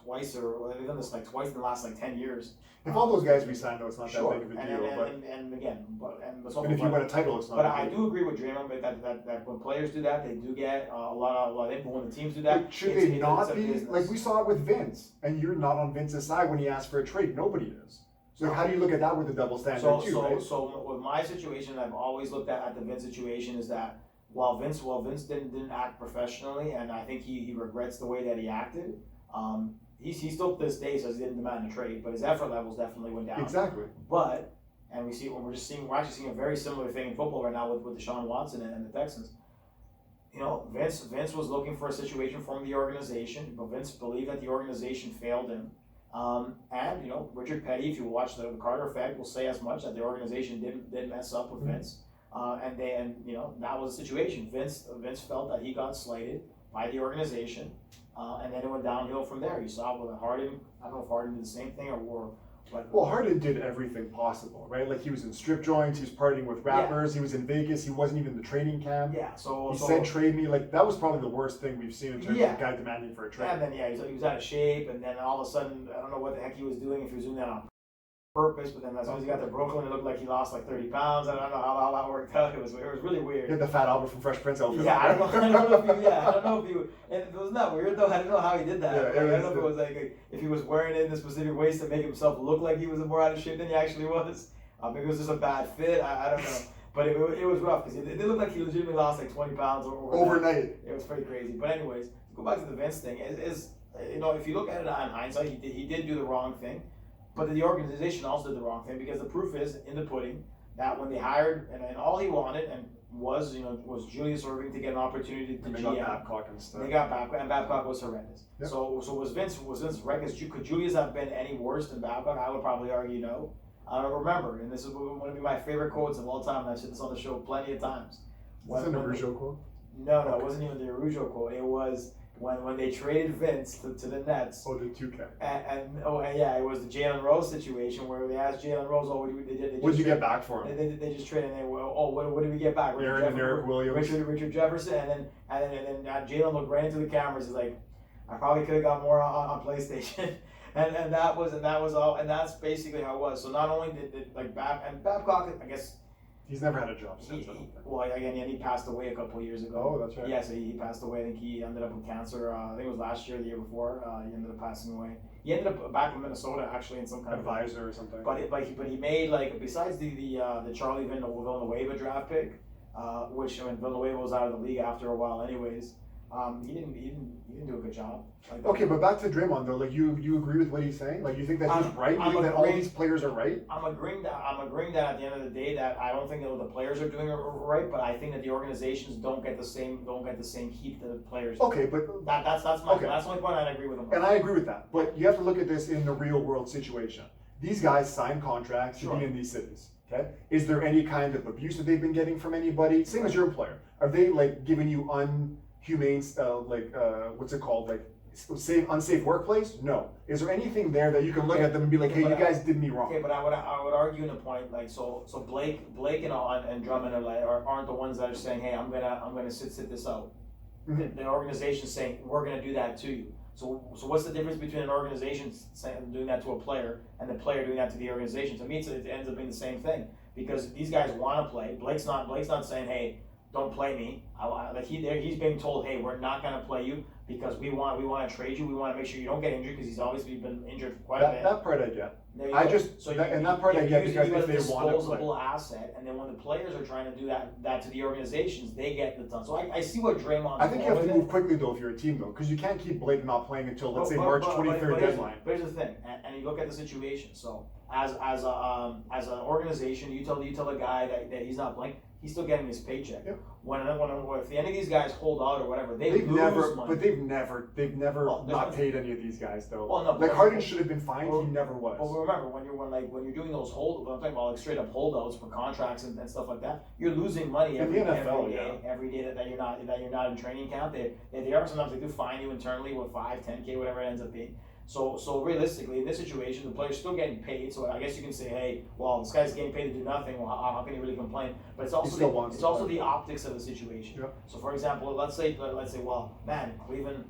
twice, or they've done this like twice in the last like 10 years. If all those guys resign, though, it's not sure. that big of a deal. And again, and if you win a title, it's not. But I do agree with Draymond that when players do that, they do get a lot of input. When the teams do that, but should they not be? Like we saw it with Vince, and you're not on Vince's side when he asked for a trade. Nobody is. So how do you look at that with the double standard right? So with my situation, I've always looked at the Vince situation is that while Vince didn't act professionally, and I think he regrets the way that he acted. He still to this day says he didn't demand a trade, but his effort levels definitely went down. Exactly. But we're actually seeing a very similar thing in football right now with Deshaun Watson and the Texans. Vince was looking for a situation from the organization, but Vince believed that the organization failed him. And Richard Petty, if you watch the Carter Effect, will say as much that the organization didn't mess up with Vince. And that was the situation. Vince felt that he got slighted by the organization. And then it went downhill from there. You saw with Harden. I don't know if Harden did the same thing or what. Well, Harden did everything possible, right? Like he was in strip joints, he was partying with rappers, he was in Vegas, he wasn't even in the training camp. Yeah, he said trade me. Like that was probably the worst thing we've seen in terms of a guy demanding for a trade. And then he was out of shape, and then all of a sudden I don't know what the heck he was doing, if he was doing that on purpose, but then as soon as he got to Brooklyn, it looked like he lost like 30 pounds. I don't know how that worked out. It was really weird. He had the Fat Albert from Fresh Prince outfit. Yeah, I don't know if you. And it was not weird though. I don't know how he did that. I don't know if it was like if he was wearing it in a specific ways to make himself look like he was more out of shape than he actually was. Maybe it was just a bad fit. I don't know. But it was rough because it looked like he legitimately lost like 20 pounds overnight. It was pretty crazy. But anyways, to go back to the Vince thing, is if you look at it in hindsight, he did do the wrong thing. But the organization also did the wrong thing because the proof is in the pudding that when they hired and all he wanted, and was Julius Erving to get an opportunity to And they GM. got Babcock instead. They got Babcock, and Babcock was horrendous. Yep. So was Vince reckless? Could Julius have been any worse than Babcock? I would probably argue no. I don't remember, and this is one of my favorite quotes of all time. And I've said this on the show plenty of times. Was it an Arujo quote? No, it wasn't even the Arujo quote. It was when they traded Vince to the Nets. Oh, the 2K. And it was the Jalen Rose situation where they asked Jalen Rose, what did you get back for him? They just traded. And what did we get back? Aaron and Eric Williams, Richard Jefferson, and then Jalen looked right into the cameras. He's like, I probably could have got more on PlayStation. and that was all. And that's basically how it was. So not only did Babcock, I guess. He's never had a job since. He passed away a couple of years ago. Oh, that's right. Yeah, so he passed away. I think he ended up with cancer. I think it was last year, the year before. He ended up passing away. He ended up back in Minnesota, actually, in some kind advisor or something. But he made, like, besides the Charlie Villanueva draft pick, which Villanueva was out of the league after a while, anyways. He didn't do a good job. Okay, but back to Draymond though. Like you agree with what he's saying? Like you think that he's right? You think that all these players are right? I'm agreeing that at the end of the day that I don't think that the players are doing it right, but I think that the organizations don't get the same heat that the players do. Okay, but that's the only point I agree with him. And I agree with that. But you have to look at this in the real world situation. These guys sign contracts to be in these cities. Okay? Is there any kind of abuse that they've been getting from anybody? Same as your employer. Are they like giving you humane, what's it called, like unsafe workplace? No. Is there anything there that you can look at them and be like, hey, you guys did me wrong? Okay, but I would argue in a point like so Blake and Drummond aren't the ones that are saying, hey, I'm gonna sit this out. Mm-hmm. The organization's saying we're gonna do that to you. So what's the difference between an organization doing that to a player and the player doing that to the organization? To me, it ends up being the same thing because these guys want to play. Blake's not saying, hey, don't play me. He's being told, hey, we're not going to play you because we want to trade you. We want to make sure you don't get injured because he's obviously been injured quite a bit. That part I get. I get because if they want to play. Disposable asset, and then when the players are trying to do that to the organizations, they get the ton. So I see what Draymond. I think you have to move quickly though if you're a team though, because you can't keep Blake not playing until let's say March 23rd deadline. But here's the thing, and you look at the situation. So as an organization, you tell a guy that he's not playing. He's still getting his paycheck. Yep. If any of these guys hold out or whatever, they've never money. But they've never not paid any of these guys though. Well, no, like Harden should have been fined. He never was. But remember, when you're doing those I'm talking about like straight up holdouts for contracts and stuff like that. You're losing money every day that you're not in training camp. They are sometimes they do fine you internally with 5, 10K, whatever it ends up being. So realistically, in this situation, the player's still getting paid. So I guess you can say, hey, well, this guy's getting paid to do nothing. Well, how can he really complain? But it's also the optics of the situation. Yep. So for example, let's say, well, man, Cleveland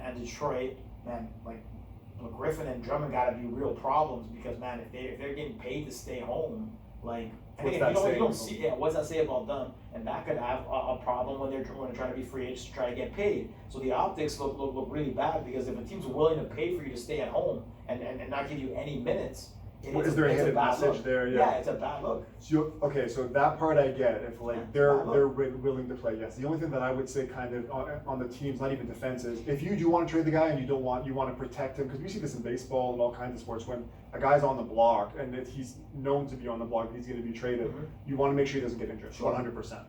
and Detroit, man, like Griffin and Drummond got to be real problems because man, if they're getting paid to stay home, like. What's that say? What's that say about them? And that could have a problem when they're trying to be free agents to try to get paid. So the optics look really bad because if a team's willing to pay for you to stay at home and not give you any minutes, is there a hidden message there? Yeah, it's a bad look. So that part I get. If they're willing to play, yes. The only thing that I would say kind of on the teams, not even defense, is if you do want to trade the guy and you want to protect him, because we see this in baseball and all kinds of sports when a guy's on the block and if he's known to be on the block, he's going to be traded. Mm-hmm. You want to make sure he doesn't get injured, 100%.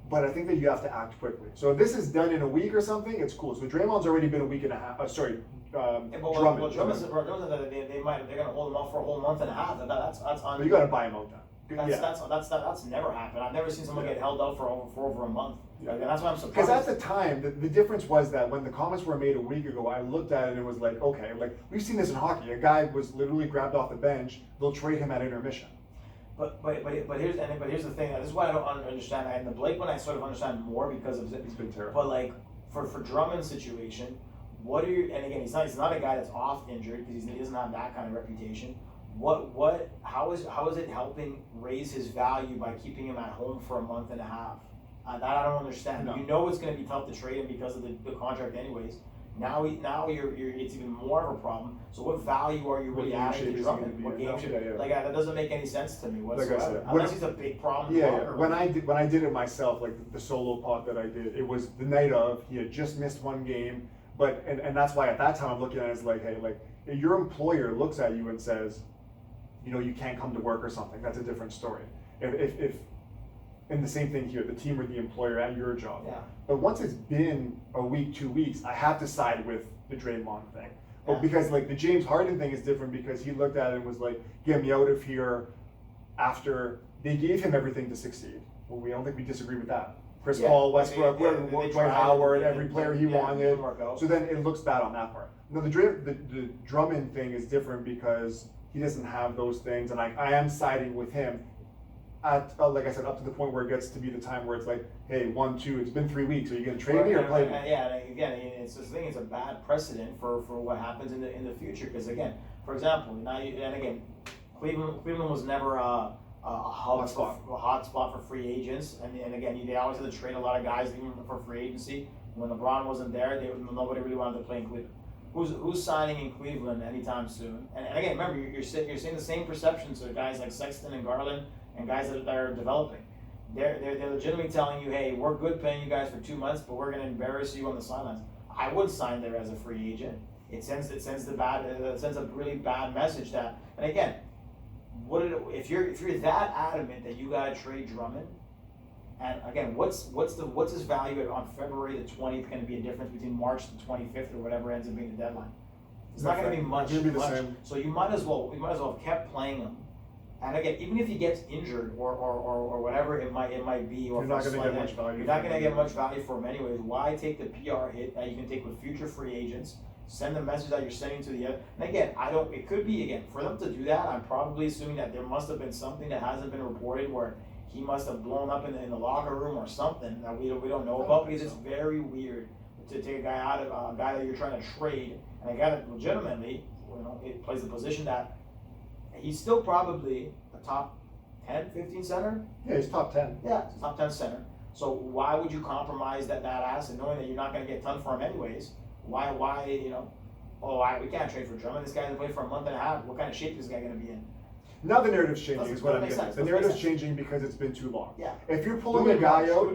But I think that you have to act quickly. So if this is done in a week or something, it's cool. So Draymond's already been a week and a half. Drummond. They're going to hold him off for a whole month and a half. But you got to buy him out then. That's never happened. I've never seen someone get held out for over a month. Yeah. And that's why I'm surprised. Because at the time, the difference was that when the comments were made a week ago, I looked at it and it was like, okay, like we've seen this in hockey. A guy was literally grabbed off the bench. They'll trade him at intermission. But here's the thing. This is why I don't understand. And the Blake one I sort of understand more because of it. He's been terrible. But like for Drummond's situation, what are you? And again, he's not a guy that's off injured because he doesn't have that kind of reputation. How is it helping raise his value by keeping him at home for a month and a half? That I don't understand. No. You know it's going to be tough to trade him because of the contract anyways. Now it's even more of a problem. So what value are you really adding to Drummond? What game should that doesn't make any sense to me whatsoever. Like I said, unless he's a big problem. When I did it myself, like the solo pot that I did, it was the night of. He had just missed one game, but and that's why at that time I'm looking at it as like, hey, like if your employer looks at you and says, you can't come to work or something, that's a different story. If And the same thing here, the team or the employer at your job. Yeah. But once it's been a week, 2 weeks, I have to side with the Draymond thing. But because like the James Harden thing is different because he looked at it and was like, get me out of here after they gave him everything to succeed. Well, we don't think we disagree with that. Chris Paul, Westbrook, Dwight Howard, every player he wanted. So then it looks bad on that part. No, the Drummond thing is different because he doesn't have those things, and I am siding with him at, like I said, up to the point where it gets to be the time where it's like, hey, 1, 2, it's been 3 weeks, are you going to trade me or play me? Yeah, and again, it's this thing. It's a bad precedent for what happens in the future. Because again, for example, Cleveland was never a hot spot for free agents, and again, they always had to trade a lot of guys even for free agency. When LeBron wasn't there, nobody really wanted to play in Cleveland. Who's signing in Cleveland anytime soon? And again, remember, you're seeing the same perceptions of guys like Sexton and Garland and guys that are developing. They're legitimately telling you, hey, we're good paying you guys for 2 months, but we're going to embarrass you on the sidelines. I would sign there as a free agent. It sends a really bad message that. And again, if you're that adamant that you got to trade Drummond, and again, what's his value on February the 20th going to be a difference between March the 25th or whatever ends up being the deadline? It's not going to be much. So you might as well have kept playing him. And again, even if he gets injured or whatever it might be, or you're not going to get much value. You're not going to get much value for him anyways. Why take the PR hit that you can take with future free agents? Send the message that you're sending to the other. And again, it could be, again, for them to do that, I'm probably assuming that there must have been something that hasn't been reported where he must have blown up in the locker room or something that we don't know about, because it's very weird to take a guy out of a guy that you're trying to trade, and a guy that legitimately, it plays the position that he's still probably a top 10, 15 center. Yeah, he's top 10. Yeah, he's top 10 center. So why would you compromise that asset knowing that you're not going to get a ton for him anyways? Why, we can't trade for Drummond. This guy's played for a month and a half. What kind of shape is this guy going to be in? Now the narrative's changing is what I'm getting at. The narrative's changing because it's been too long. Yeah. If you're pulling a guy out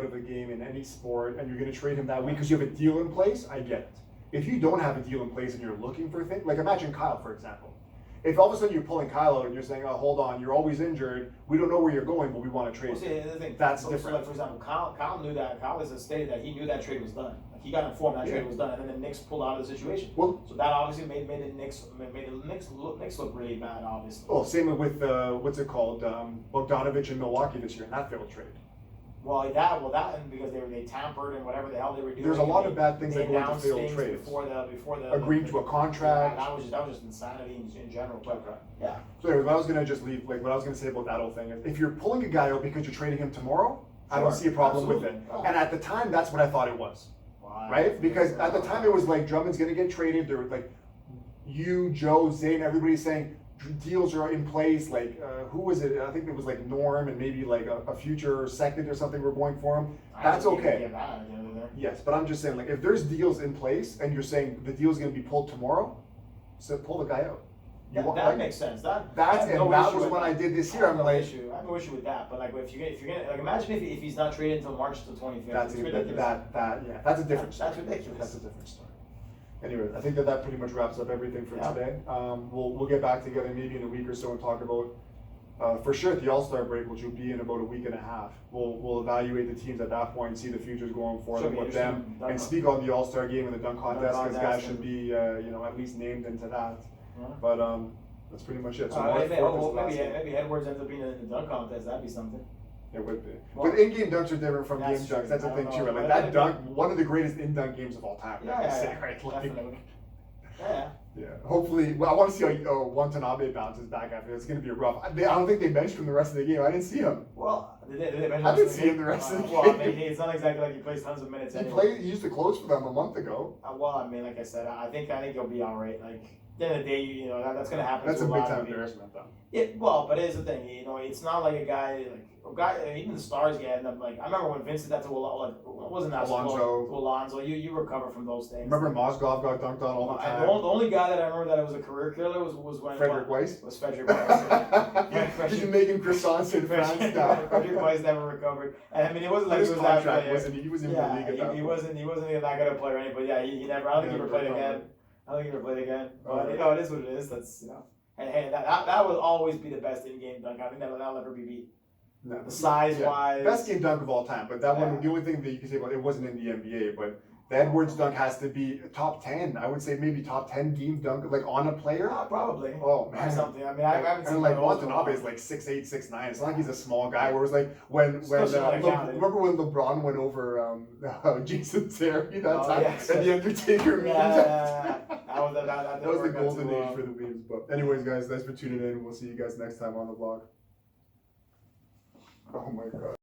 of a game in any sport and you're going to trade him that week because you have a deal in place, I get it. If you don't have a deal in place and you're looking for things, like imagine Kyle, for example. If all of a sudden you're pulling Kyle out and you're saying, oh, hold on, you're always injured, we don't know where you're going, but we want to trade you. That's different. So like, for example, Kyle knew that. Kyle has stated that he knew that trade was done. Like, he got informed that trade was done, and then the Knicks pulled out of the situation. Well, so that obviously made the Knicks look really bad, obviously. Well, same with what's it called, Bogdanovich in Milwaukee this year, and that failed trade. Well, and because they tampered and whatever the hell they were doing. There's a lot of bad things that go into failed trades. Before the agreeing to a contract. Yeah, that was just insanity in general. But, okay. Yeah. So anyway, what I was gonna say about that whole thing is, if you're pulling a guy out because you're trading him tomorrow, I don't see a problem with it. Oh. And at the time, that's what I thought it was. Wow. Right? Because at the time it was like Drummond's gonna get traded. There were like you, Joe, Zane, everybody saying deals are in place. Like who was it? I think it was like Norm and maybe like a future second or something we're going for him. That's okay. Yes, but I'm just saying, like, if there's deals in place and you're saying the deal's going to be pulled tomorrow, so pull the guy out. That makes sense. That was what I did this year. I have no issue with that. But like, if you're gonna like, imagine if he's not traded until March the 25th. That's ridiculous. That's a different story. That's ridiculous. That's a different story. Anyway, I think that pretty much wraps up everything for today. We'll get back together maybe in a week or so and talk about. For sure at the All-Star break, which will be in about a week and a half, we'll evaluate the teams at that point and see the futures going forward with them, and speak on the All-Star game and the dunk contest, because guys should be at least named into that. Yeah. But that's pretty much it. So maybe Edwards ends up being in the dunk contest. That'd be something. It would be. Well, but in-game dunks are different from game dunks. That's the thing too. Like that dunk, one of the greatest in-dunk games of all time. Definitely. Yeah. Hopefully, I want to see how Watanabe bounces back after. It's going to be rough. I don't think they benched him the rest of the game. I didn't see him. Well, did they bench him? I didn't see him the rest of the game. Well, I mean, it's not exactly like he plays tons of minutes. He used to close for them a month ago. Well, I mean, like I said, I think he'll be all right. Like, at the end of the day, that's going to happen. That's a big time embarrassment, though. But here's the thing. It's not like a guy even the stars get end up like. I remember when Vincent got to wasn't that Alonzo. You recover from those things. Remember Mozgov got dunked on all the time. The only guy that I remember that was a career killer was when Frederick Weiss. Was Frederick Weiss. He's making croissants in France now. Frederick Weiss never recovered. And I mean, it wasn't like his contract wasn't. He was in the league. He wasn't even that good a player. But yeah, he never. I don't think he ever played again. But it is what it is. That's And that will always be the best in-game dunk. I think that'll never be beat. No. The size wise. Best game dunk of all time, but that one, Yeah. the only thing that you can say about it wasn't in the NBA, but the Edwards dunk has to be top 10. I would say maybe top 10 game dunk, like on a player. Probably. Oh, Or man. something. I mean, I haven't seen And like those in a Watanabe while. is like 6'8", 6'9". It's not like he's a small guy. Whereas like when Still should not count it. remember when LeBron went over Jason Terry that Oh, time yes. and the Undertaker memes? Yeah. That That was the didn't work out golden too age well. for the memes. But anyways, guys, thanks for tuning in. We'll see you guys next time on the vlog. Oh my god.